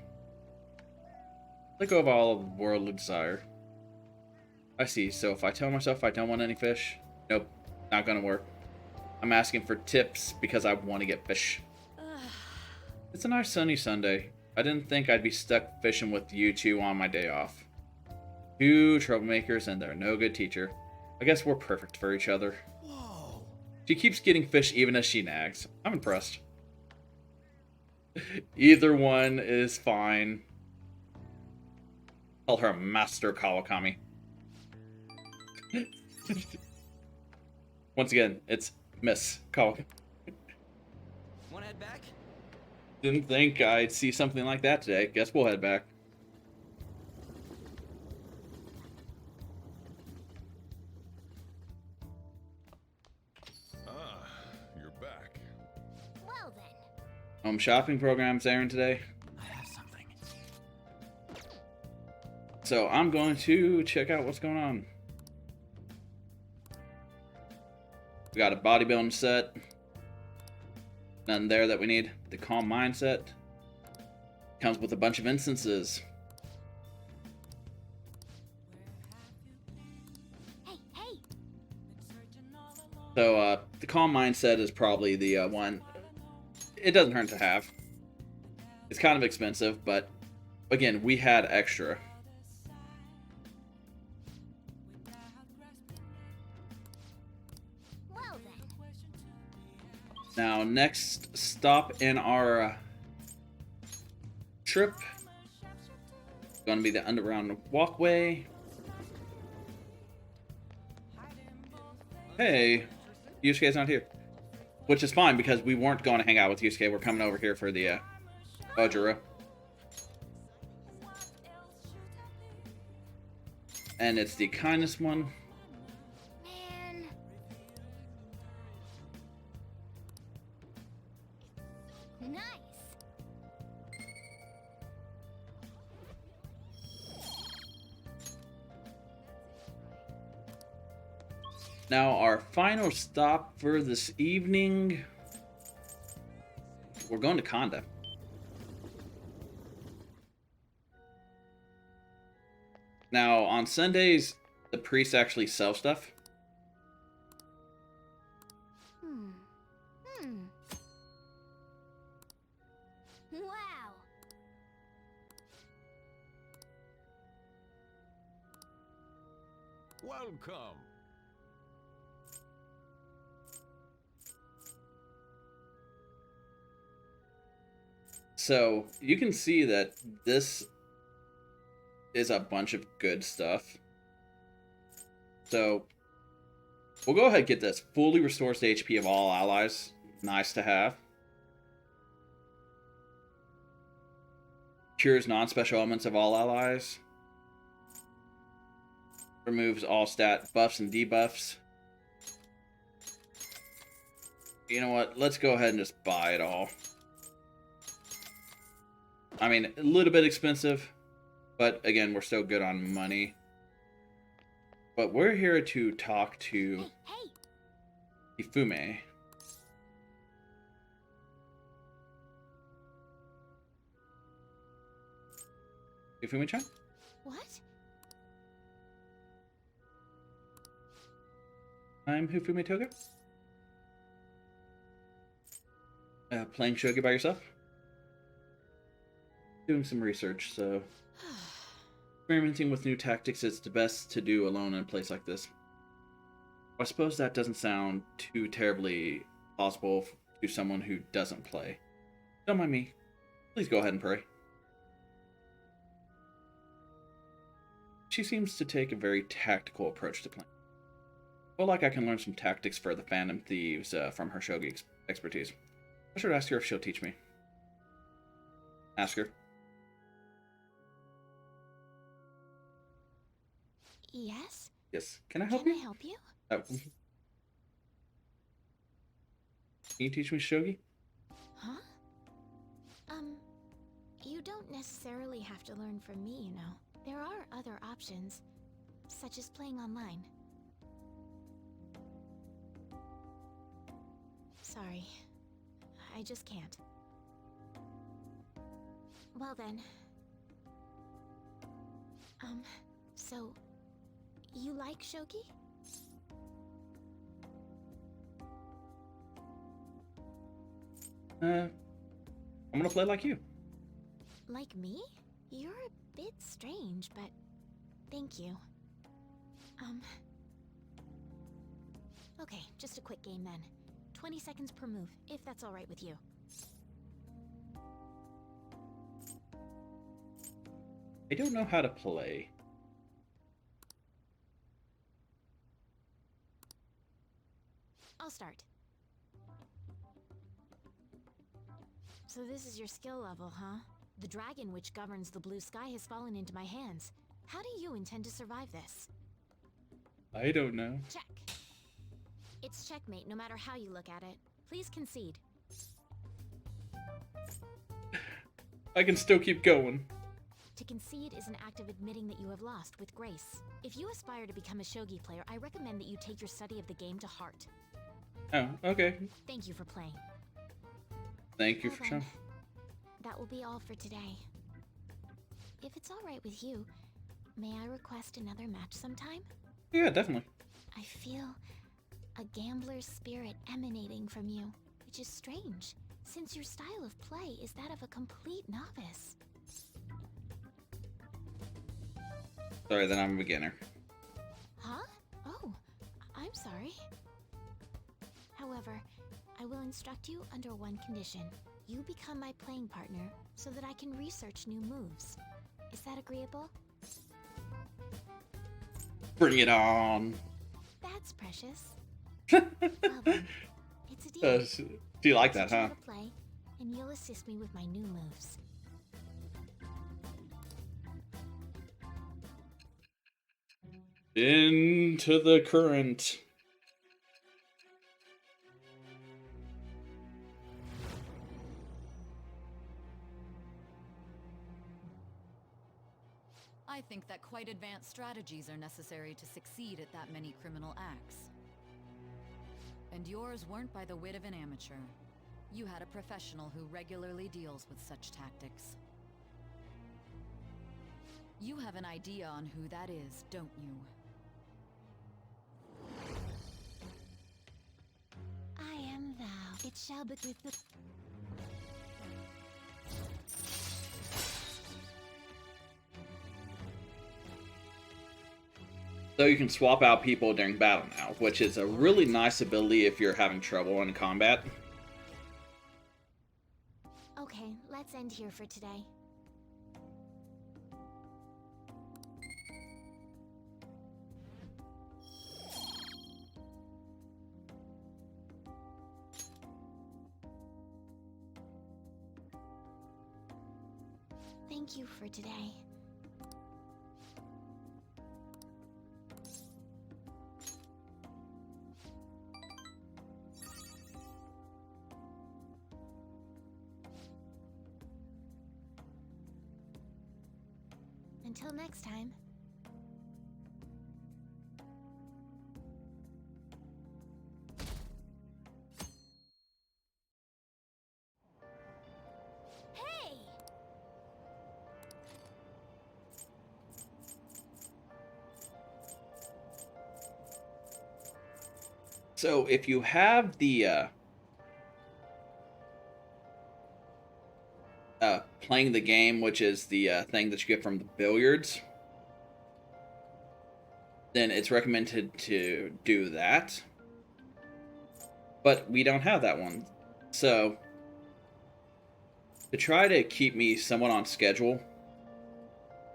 Speaker 1: Let go of all worldly desire. I see, so if I tell myself I don't want any fish, nope, not gonna work. I'm asking for tips because I want to get fish. It's a nice sunny Sunday. I didn't think I'd be stuck fishing with you two on my day off. Two troublemakers and they're no good teacher. I guess we're perfect for each other.
Speaker 4: Whoa.
Speaker 1: She keeps getting fish even as she nags. I'm impressed. Either one is fine. Call her Master Kawakami. Once again, it's Miss Kawakami.
Speaker 4: Wanna head back?
Speaker 1: Didn't think I'd see something like that today. Guess we'll head back.
Speaker 3: Ah, you're back.
Speaker 2: Well then.
Speaker 1: Home shopping program's airing today.
Speaker 4: I have something.
Speaker 1: So I'm going to check out what's going on. We got a bodybuilding set. Nothing there that we need. The calm mindset. Comes with a bunch of instances.
Speaker 2: Hey, hey!
Speaker 1: So the calm mindset is probably the one. It doesn't hurt to have. It's kind of expensive, but again, we had extra.
Speaker 2: Well then.
Speaker 1: Now, next stop in our trip is going to be the underground walkway. Hey, Yusuke's not here. Which is fine because we weren't going to hang out with Yusuke. We're coming over here for the Ojiro. And it's the kindness one.
Speaker 2: Man. Nice.
Speaker 1: Now, our final stop for this evening, we're going to Konda. Now, on Sundays, the priests actually sell stuff.
Speaker 2: Wow.
Speaker 3: Welcome.
Speaker 1: So, you can see that this is a bunch of good stuff. So, we'll go ahead and get this. Fully restores the HP of all allies. Nice to have. Cures non-special elements of all allies. Removes all stat buffs and debuffs. You know what? Let's go ahead and just buy it all. I mean, a little bit expensive, but again, we're still good on money. But we're here to talk to
Speaker 2: Hey,
Speaker 1: Ifume. Ifume-chan?
Speaker 2: what?
Speaker 1: I'm Hifume Toga. Playing shogi by yourself? Doing some research, so... Experimenting with new tactics is the best to do alone in a place like this. I suppose that doesn't sound too terribly possible to someone who doesn't play. Don't mind me. Please go ahead and pray. She seems to take a very tactical approach to playing. I feel like I can learn some tactics for the Phantom Thieves from her shogi expertise. I should ask her if she'll teach me. Ask her.
Speaker 2: Yes?
Speaker 1: Yes. Can I help
Speaker 2: Can
Speaker 1: you?
Speaker 2: I help you?
Speaker 1: Can you teach me shogi?
Speaker 2: Huh? You don't necessarily have to learn from me, you know. There are other options, such as playing online. Sorry. I just can't. Well then. So... you like shogi?
Speaker 1: I'm gonna play like you.
Speaker 2: Like me? You're a bit strange, but... thank you. Okay, just a quick game then. 20 seconds per move, if that's alright with you.
Speaker 1: I don't know how to play.
Speaker 2: I'll start. So this is your skill level, huh? The dragon which governs the blue sky has fallen into my hands. How do you intend to survive this?
Speaker 1: I don't know.
Speaker 2: Check. It's checkmate no matter how you look at it. Please concede.
Speaker 1: I can still keep going.
Speaker 2: To concede is an act of admitting that you have lost with grace. If you aspire to become a shogi player, I recommend that you take your study of the game to heart.
Speaker 1: Oh, okay.
Speaker 2: Thank you for playing.
Speaker 1: Thank you
Speaker 2: Well
Speaker 1: for
Speaker 2: then,
Speaker 1: showing.
Speaker 2: that will be all for today. If it's alright with you, may I request another match sometime?
Speaker 1: Yeah, definitely.
Speaker 2: I feel a gambler's spirit emanating from you, which is strange, since your style of play is that of a complete novice.
Speaker 1: Sorry, then I'm a beginner.
Speaker 2: Huh? Oh, I'm sorry. However, I will instruct you under one condition. You become my playing partner so that I can research new moves. Is that agreeable?
Speaker 1: Bring it on.
Speaker 2: That's precious. Well then, it's a deal.
Speaker 1: Do you like
Speaker 2: I'll
Speaker 1: that,
Speaker 2: teach you
Speaker 1: huh?
Speaker 2: how to play, and you'll assist me with my new moves.
Speaker 1: Into the current.
Speaker 5: I think that quite advanced strategies are necessary to succeed at that many criminal acts. And yours weren't by the wit of an amateur. You had a professional who regularly deals with such tactics. You have an idea on who that is, don't you?
Speaker 6: I am thou. It shall be with the...
Speaker 1: So you can swap out people during battle now, which is a really nice ability if you're having trouble in combat.
Speaker 2: Okay, let's end here for today. Thank you for today.
Speaker 6: Until next time.
Speaker 2: Hey!
Speaker 1: So if you have the playing the game, which is the thing that you get from the billiards, then it's recommended to do that. But we don't have that one. So to try to keep me somewhat on schedule,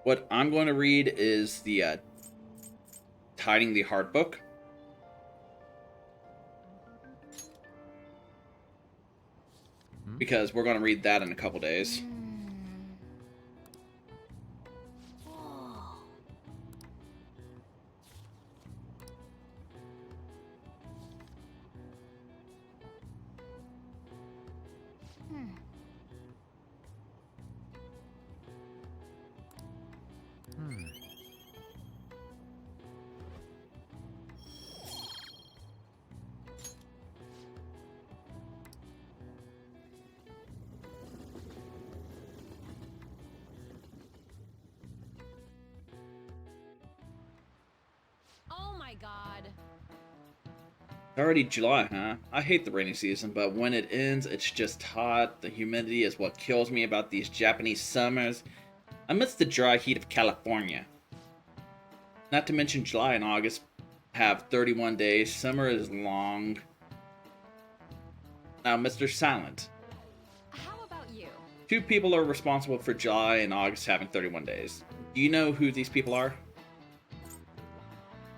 Speaker 1: what I'm going to read is the Tiding the Heart book. Because we're going to read that in a couple days.
Speaker 2: Whoa.
Speaker 5: Oh my god.
Speaker 1: It's already July, huh? I hate the rainy season, but when it ends, it's just hot. The humidity is what kills me about these Japanese summers. I miss the dry heat of California. Not to mention July and August have 31 days. Summer is long. Now, Mr. Silent.
Speaker 5: How about you?
Speaker 1: Two people are responsible for July and August having 31 days. Do you know who these people are?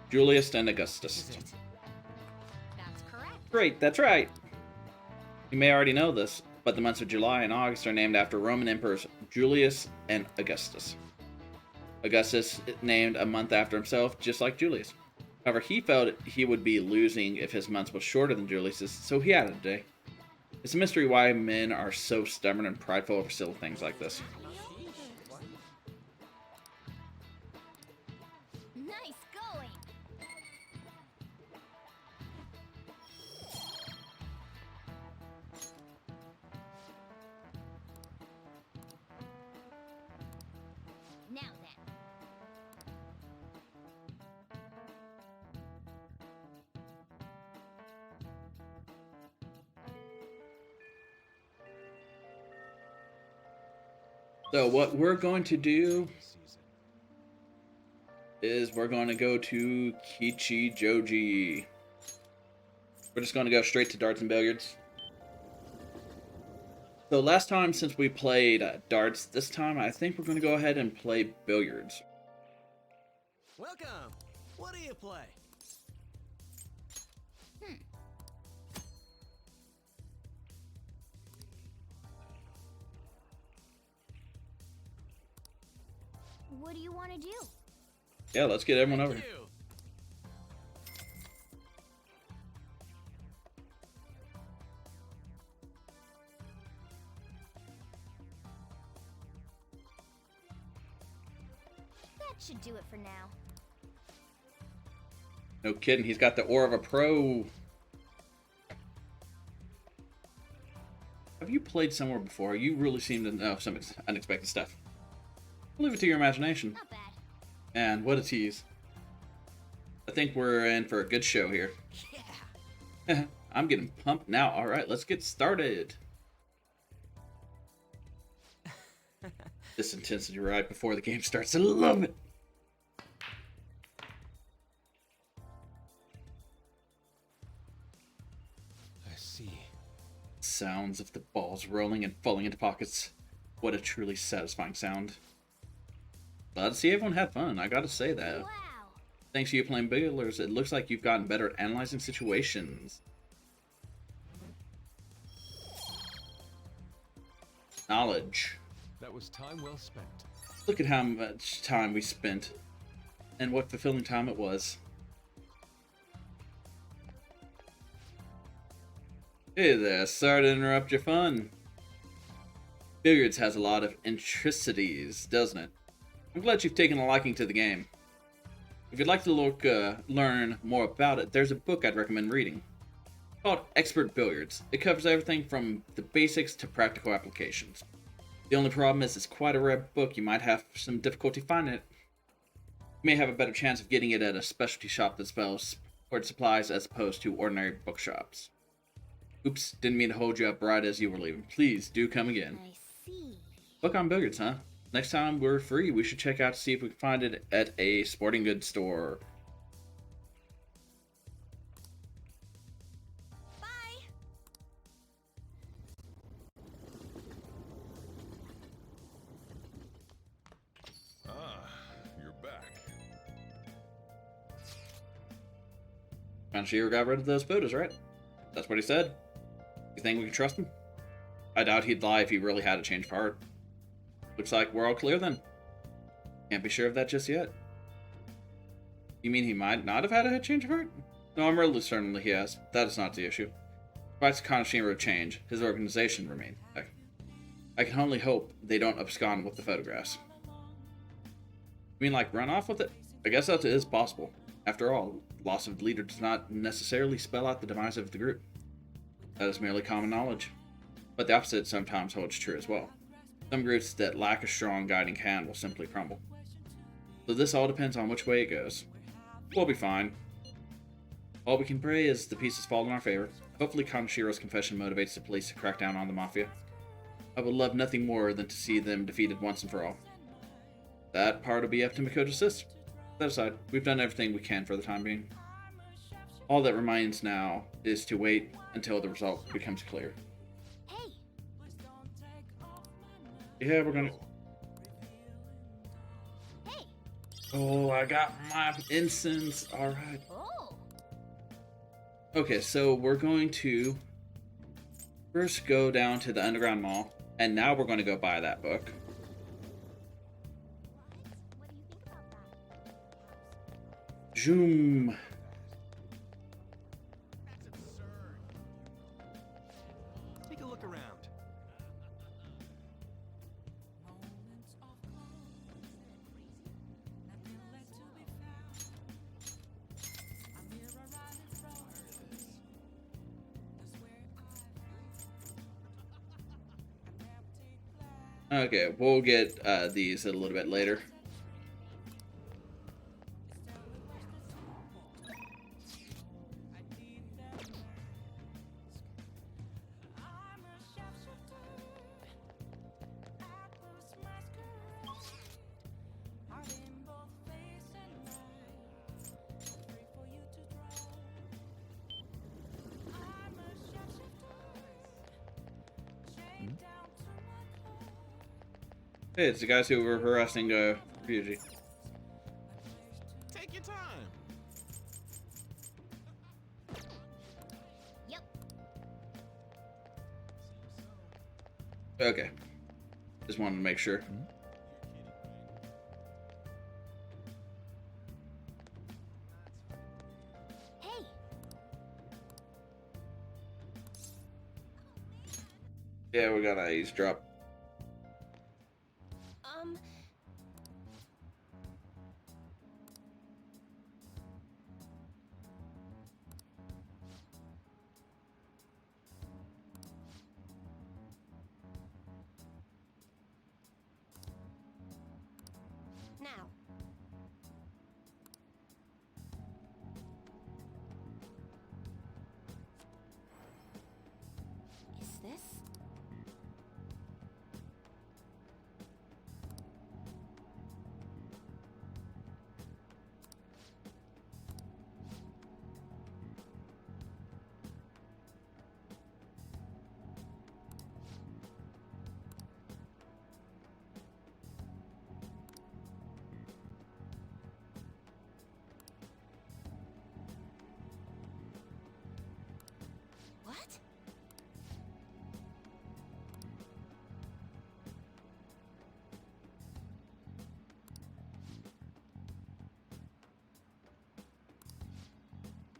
Speaker 1: Julius and Augustus.
Speaker 4: Is it?
Speaker 5: That's correct.
Speaker 1: Great, that's right. You may already know this, but the months of July and August are named after Roman emperors Julius and Augustus. Augustus named a month after himself, just like Julius. However, he felt he would be losing if his month was shorter than Julius's, so he added a day. It's a mystery why men are so stubborn and prideful over silly things like this.
Speaker 2: Nice going. Now then.
Speaker 1: So what we're going to do is we're going to go to Kichijoji. We're just going to go straight to darts and billiards. So last time since we played darts, this time I think we're going to go ahead and play billiards.
Speaker 4: Welcome. What do you play?
Speaker 2: What do you want to do?
Speaker 1: Yeah, let's get everyone over
Speaker 4: Thank
Speaker 1: here.
Speaker 4: you.
Speaker 2: That should do it for now.
Speaker 1: No kidding, he's got the aura of a pro. Have you played somewhere before? You really seem to know some unexpected stuff. I'll leave it to your imagination.
Speaker 2: Not bad.
Speaker 1: And what a tease. I think we're in for a good show here.
Speaker 4: Yeah.
Speaker 1: I'm getting pumped now. Alright, let's get started. This intensity right before the game starts. I love it.
Speaker 3: I see.
Speaker 1: Sounds of the balls rolling and falling into pockets. What a truly satisfying sound. Glad to see everyone had fun, I gotta say that.
Speaker 2: Wow.
Speaker 1: Thanks to you playing billiards, it looks like you've gotten better at analyzing situations. Knowledge.
Speaker 3: That was time well spent.
Speaker 1: Look at how much time we spent. And what fulfilling time it was. Hey there, sorry to interrupt your fun. Billiards has a lot of intricacies, doesn't it? I'm glad you've taken a liking to the game. If you'd like to learn more about it, there's a book I'd recommend reading. It's called Expert Billiards. It covers everything from the basics to practical applications. The only problem is it's quite a rare book. You might have some difficulty finding it. You may have a better chance of getting it at a specialty shop that sells sports supplies as opposed to ordinary bookshops. Oops, didn't mean to hold you up right as you were leaving. Please do come again.
Speaker 2: I see.
Speaker 1: Book on billiards, huh? Next time we're free, we should check out to see if we can find it at a sporting goods store.
Speaker 2: Bye.
Speaker 3: Ah, you're back.
Speaker 1: Kanshiro got rid of those photos, right? That's what he said. You think we can trust him? I doubt he'd lie if he really had a change of heart. Looks like we're all clear then. Can't be sure of that just yet. You mean he might not have had a change of heart? No, I'm really certain he has. That is not the issue. Despite Kanshiro change, his organization remained. I can only hope they don't abscond with the photographs. You mean like run off with it? I guess that is possible. After all, loss of leader does not necessarily spell out the demise of the group. That is merely common knowledge. But the opposite sometimes holds true as well. Some groups that lack a strong guiding hand will simply crumble. So this all depends on which way it goes. We'll be fine. All we can pray is the pieces fall in our favor. Hopefully Kaneshiro's confession motivates the police to crack down on the Mafia. I would love nothing more than to see them defeated once and for all. That part will be up to Makoto Sis. That aside, we've done everything we can for the time being. All that remains now is to wait until the result becomes clear.
Speaker 2: Hey.
Speaker 1: Yeah, we're gonna...
Speaker 2: Hey.
Speaker 1: Oh, I got my incense. Alright.
Speaker 2: Oh.
Speaker 1: Okay, so we're going to first go down to the Underground Mall, and now we're going to go buy that book.
Speaker 2: What do you think about that?
Speaker 1: Zoom.
Speaker 4: Take a look around.
Speaker 1: Okay, we'll get these a little bit later. Hey, it's the guys who were harassing Ryuji.
Speaker 4: Take your time.
Speaker 2: Yep.
Speaker 1: Okay. Just wanted to make sure.
Speaker 2: Hey.
Speaker 1: Yeah, we got an eavesdrop.
Speaker 2: Now. Is this? What?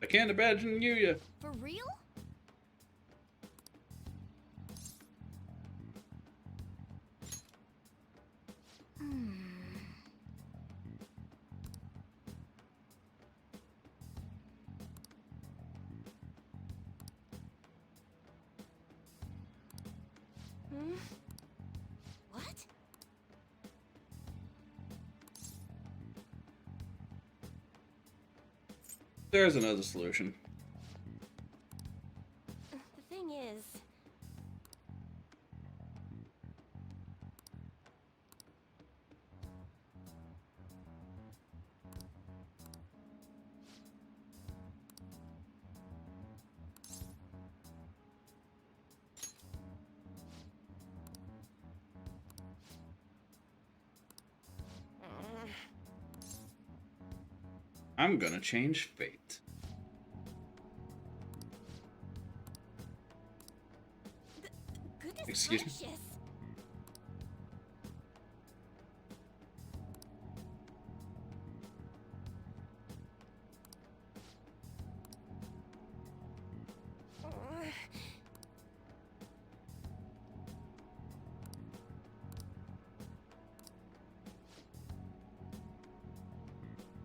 Speaker 1: I can't imagine you.
Speaker 2: For real? What?
Speaker 1: There's another solution.
Speaker 2: The thing is...
Speaker 1: I'm gonna change fate.
Speaker 2: Goodness
Speaker 1: Excuse me?
Speaker 2: gracious.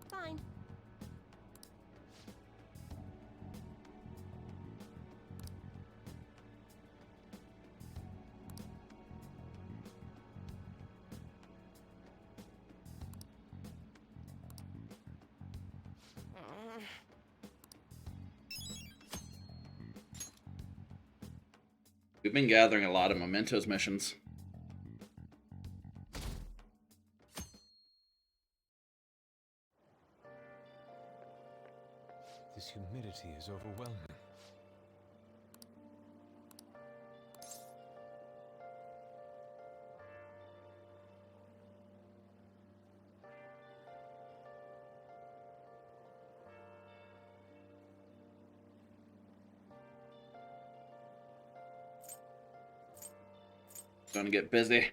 Speaker 2: Fine.
Speaker 1: We've been gathering a lot of mementos missions.
Speaker 7: This humidity is overwhelming.
Speaker 1: Gonna get busy.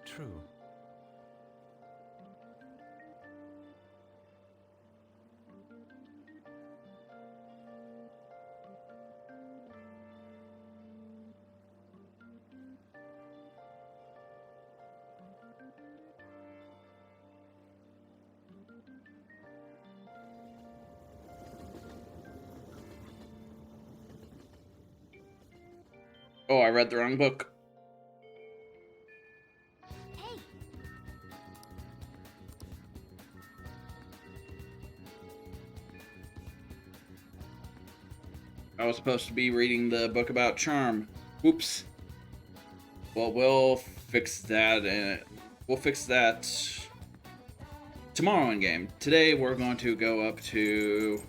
Speaker 7: True.
Speaker 1: Oh, I read the wrong book.
Speaker 2: Hey,
Speaker 1: I was supposed to be reading the book about charm. Oops. Well, we'll fix that. We'll fix that tomorrow in game. Today we're going to go up to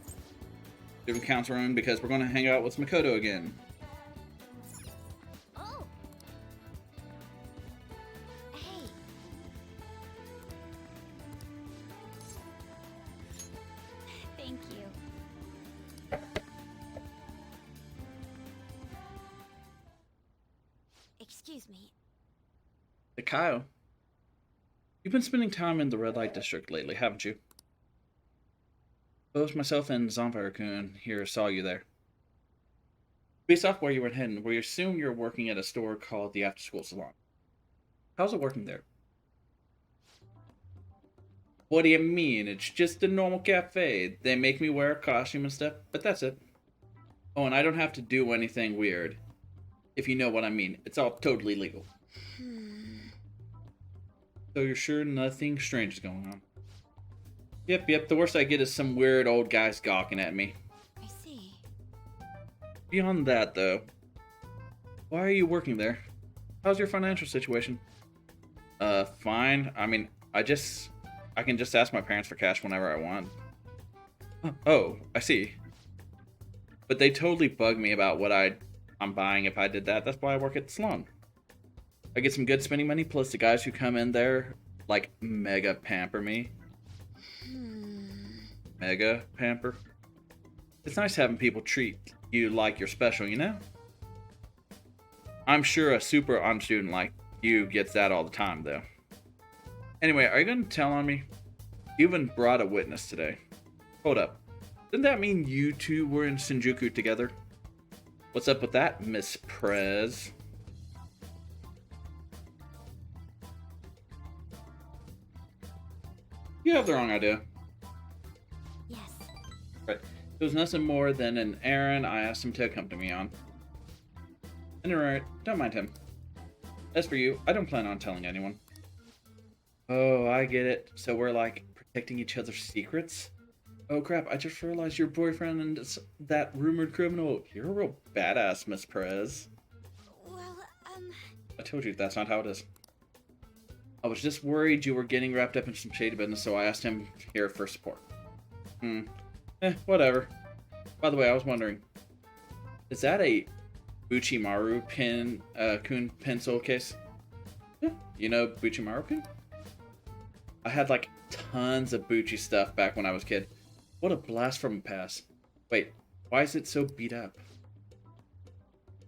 Speaker 1: student council room because we're going to hang out with Makoto again.
Speaker 2: oh. Hey. Thank you. Excuse me.
Speaker 1: Kyle, you've been spending time in the red light district lately, haven't you? Both myself and Zanfire-kun here saw you there. Based off where you were heading, we assume you're working at a store called the After School Salon. How's it working there? What do you mean? It's just a normal cafe. They make me wear a costume and stuff, but that's it. Oh, and I don't have to do anything weird. If you know what I mean. It's all totally legal. So you're sure nothing strange is going on? Yep. The worst I get is some weird old guys gawking at me.
Speaker 2: I see.
Speaker 1: Beyond that, though, why are you working there? How's your financial situation? Fine. I mean, I can just ask my parents for cash whenever I want. Oh, I see. But they totally bug me about what I'm buying if I did that. That's why I work at the salon. I get some good spending money, plus the guys who come in there, like, mega pamper me. Mega pamper. It's nice having people treat you like you're special, you know? I'm sure a super honor student like you gets that all the time, though. Anyway, are you going to tell on me? You even brought a witness today. Hold up. Didn't that mean you two were in Shinjuku together? What's up with that, Miss Prez? You have the wrong idea.
Speaker 2: Yes.
Speaker 1: Right. It was nothing more than an errand I asked him to accompany me on. And alright, don't mind him. As for you, I don't plan on telling anyone. Oh, I get it. So we're like protecting each other's secrets? Oh crap, I just realized your boyfriend is that rumored criminal. You're a real badass, Miss Perez.
Speaker 2: Well,
Speaker 1: I told you, that's not how it is. I was just worried you were getting wrapped up in some shady business, so I asked him here for support. Whatever. By the way, I was wondering, is that a Buchimaru kun pencil case? You know Buchimaru kun? I had like tons of Buchi stuff back when I was a kid. What a blast from the past. Wait, why is it so beat up?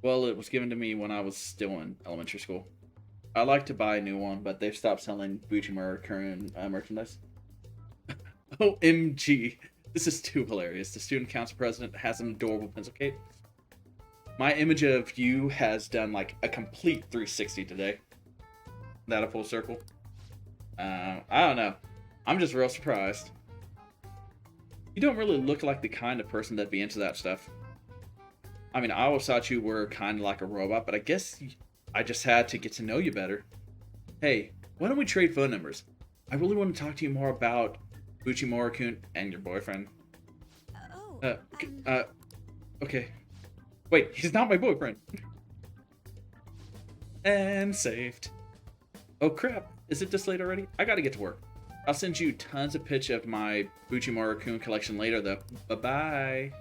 Speaker 1: Well, it was given to me when I was still in elementary school. I like to buy a new one, but they've stopped selling Buchimaru kun merchandise. OMG, this is too hilarious. The student council president has an adorable pencil case. My image of you has done like a complete 360 today. That a full circle? I don't know. I'm just real surprised. You don't really look like the kind of person that'd be into that stuff. I mean, I always thought you were kind of like a robot, but I guess I just had to get to know you better. Hey, why don't we trade phone numbers? I really want to talk to you more about Buchimaru-kun and your boyfriend. Okay. Wait, he's not my boyfriend. And saved. Oh crap, is it this late already? I gotta get to work. I'll send you tons of pics of my Buchimaru-kun collection later though. Bye-bye.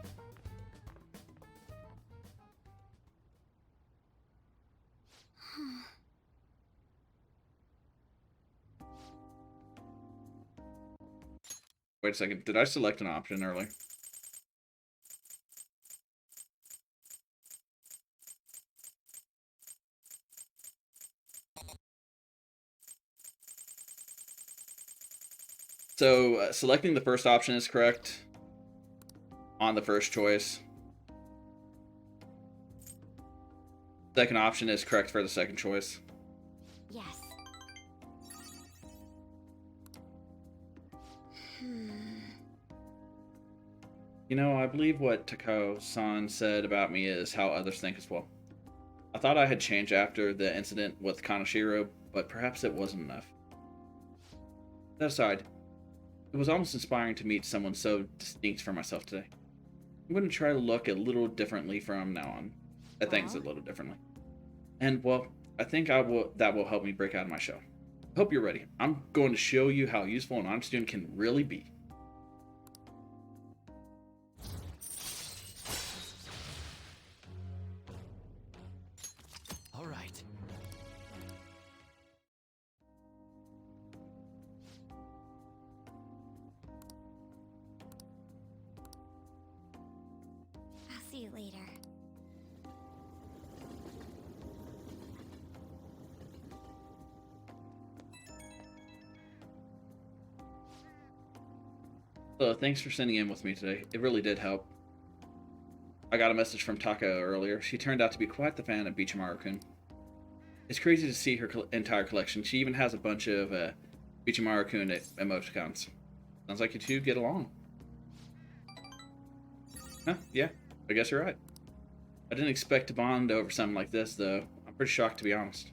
Speaker 1: Wait a second, did I select an option early? So, selecting the first option is correct on the first choice. Second option is correct for the second choice.
Speaker 2: yes.
Speaker 1: You know, I believe what Takao-san said about me is how others think as well. I thought I had changed after the incident with Kaneshiro, but perhaps it wasn't enough. That aside, it was almost inspiring to meet someone so distinct for myself today. I'm going to try to look a little differently from now on. At things a little differently. And, well, I think that will help me break out of my shell. I hope you're ready. I'm going to show you how useful an honest student can really be.
Speaker 4: All right.
Speaker 2: I'll see you later.
Speaker 1: So, thanks for sending in with me today. It really did help. I got a message from Taka earlier. She turned out to be quite the fan of Buchimaru-kun. It's crazy to see her entire collection. She even has a bunch of Buchimaru-kun emoticons. Sounds like you two get along. Huh, yeah, I guess you're right. I didn't expect to bond over something like this, though. I'm pretty shocked, to be honest.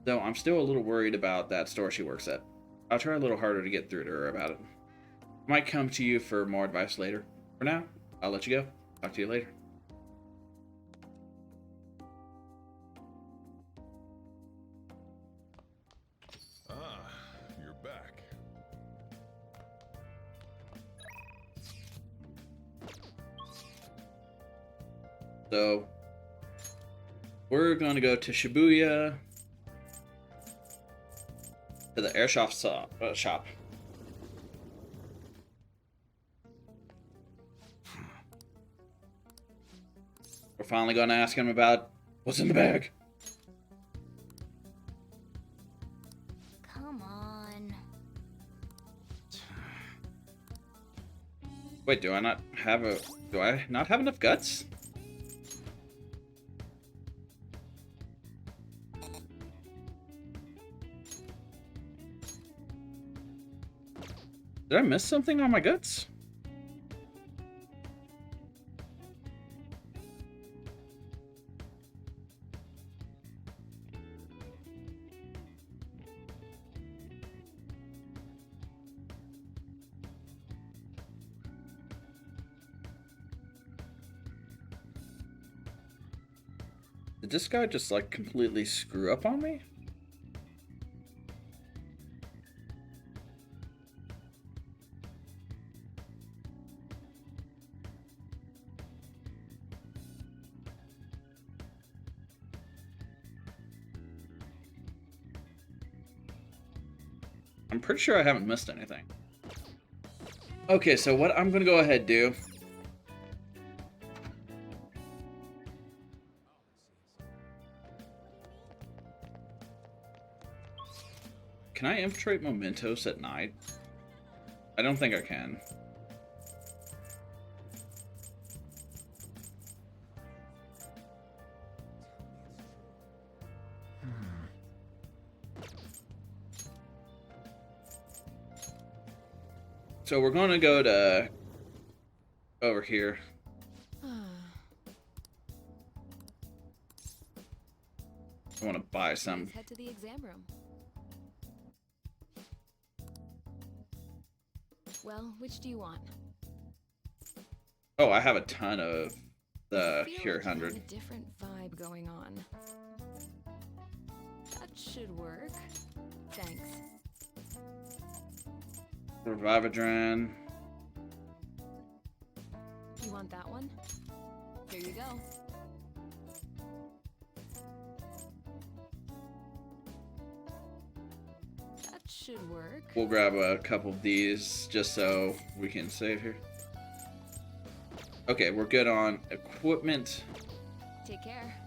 Speaker 1: Though I'm still a little worried about that store she works at. I'll try a little harder to get through to her about it. I might come to you for more advice later. For now, I'll let you go. Talk to you later.
Speaker 3: Ah, you're back.
Speaker 1: So, we're going to go to Shibuya to the airsoft shop. We're finally going to ask him about what's in the bag.
Speaker 2: Come on.
Speaker 1: Wait, do I not have enough guts? Did I miss something on my guts? Did this guy just like completely screw up on me? I'm pretty sure I haven't missed anything. Okay, so what I'm gonna go ahead and do. Can I infiltrate mementos at night? I don't think I can. So we're going to go to over here. I want to buy some.
Speaker 5: Let's head to the exam room. Well, which do you want?
Speaker 1: Oh, I have a ton of the
Speaker 5: I feel
Speaker 1: Cure
Speaker 5: like you have
Speaker 1: 100.
Speaker 5: a different vibe going on. That should work. Thanks.
Speaker 1: Revivadran.
Speaker 5: You want that one? Here you go. That should work.
Speaker 1: We'll grab a couple of these just so we can save here. Okay, we're good on equipment.
Speaker 5: Take care.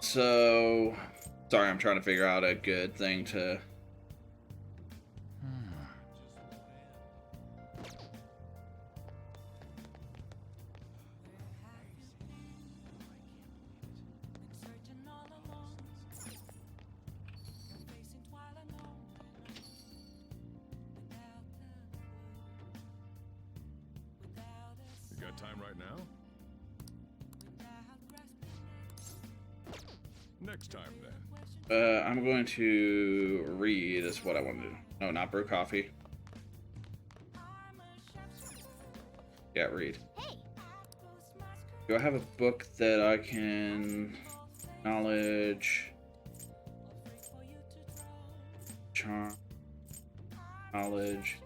Speaker 1: So, sorry, I'm trying to figure out a good thing to...
Speaker 3: You got time right now? Next time, then.
Speaker 1: I'm going to read is what I want to do. No, not brew coffee. Yeah, read. Do I have a book that I can... Knowledge... Charm... Knowledge...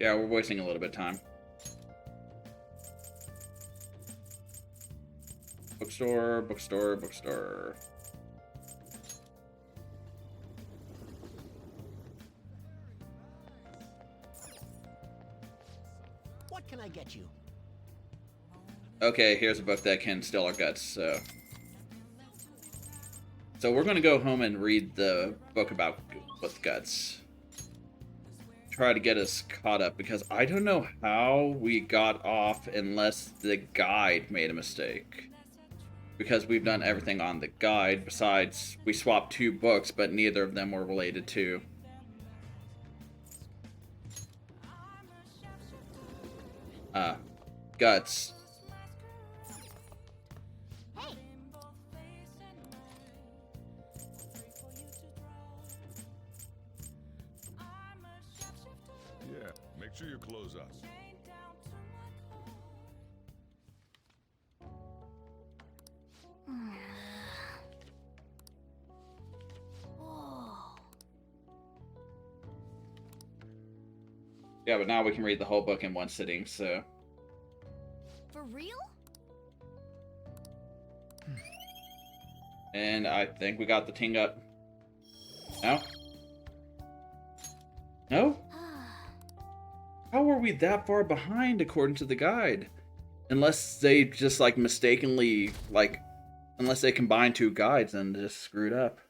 Speaker 1: Yeah, we're wasting a little bit of time. Bookstore, bookstore, bookstore.
Speaker 8: What can I get you?
Speaker 1: Okay, here's a book that can still our guts, so... So we're gonna go home and read the book about with guts. Try to get us caught up, because I don't know how we got off unless the guide made a mistake. Because we've done everything on the guide, besides we swapped 2 books, but neither of them were related to. Guts.
Speaker 3: Yeah, make sure you close us.
Speaker 1: Yeah, but now we can read the whole book in one sitting, so...
Speaker 2: For real?
Speaker 1: And I think we got the ting up. No? No? How were we that far behind according to the guide? Unless they just like mistakenly, like, unless they combined 2 guides and just screwed up.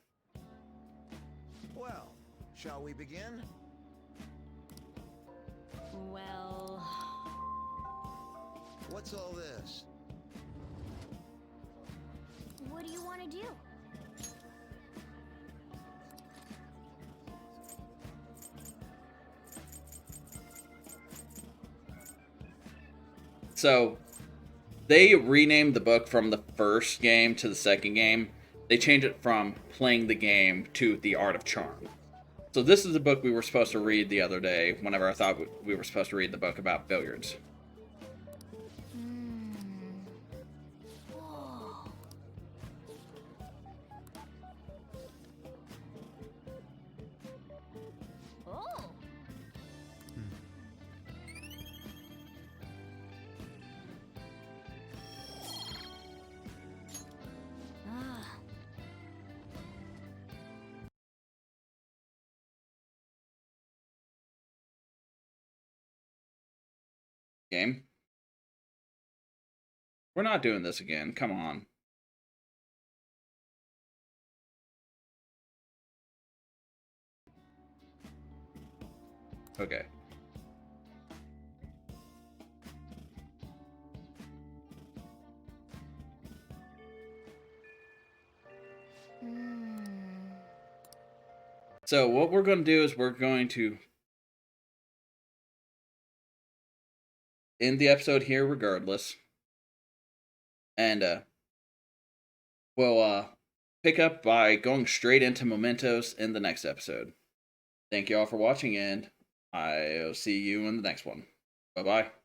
Speaker 8: Well, shall we begin?
Speaker 2: Well...
Speaker 8: What's all this?
Speaker 2: What do you want to do?
Speaker 1: So, they renamed the book from the first game to the second game. They changed it from playing the game to The Art of Charm. So this is the book we were supposed to read the other day, whenever I thought we were supposed to read the book about billiards.
Speaker 2: Whoa. Oh. Ah.
Speaker 1: Game? We're not doing this again. Come on. Okay. So what we're going to do is we're going to end the episode here regardless. And we'll pick up by going straight into mementos in the next episode. Thank you all for watching, and I'll see you in the next one. Bye-bye.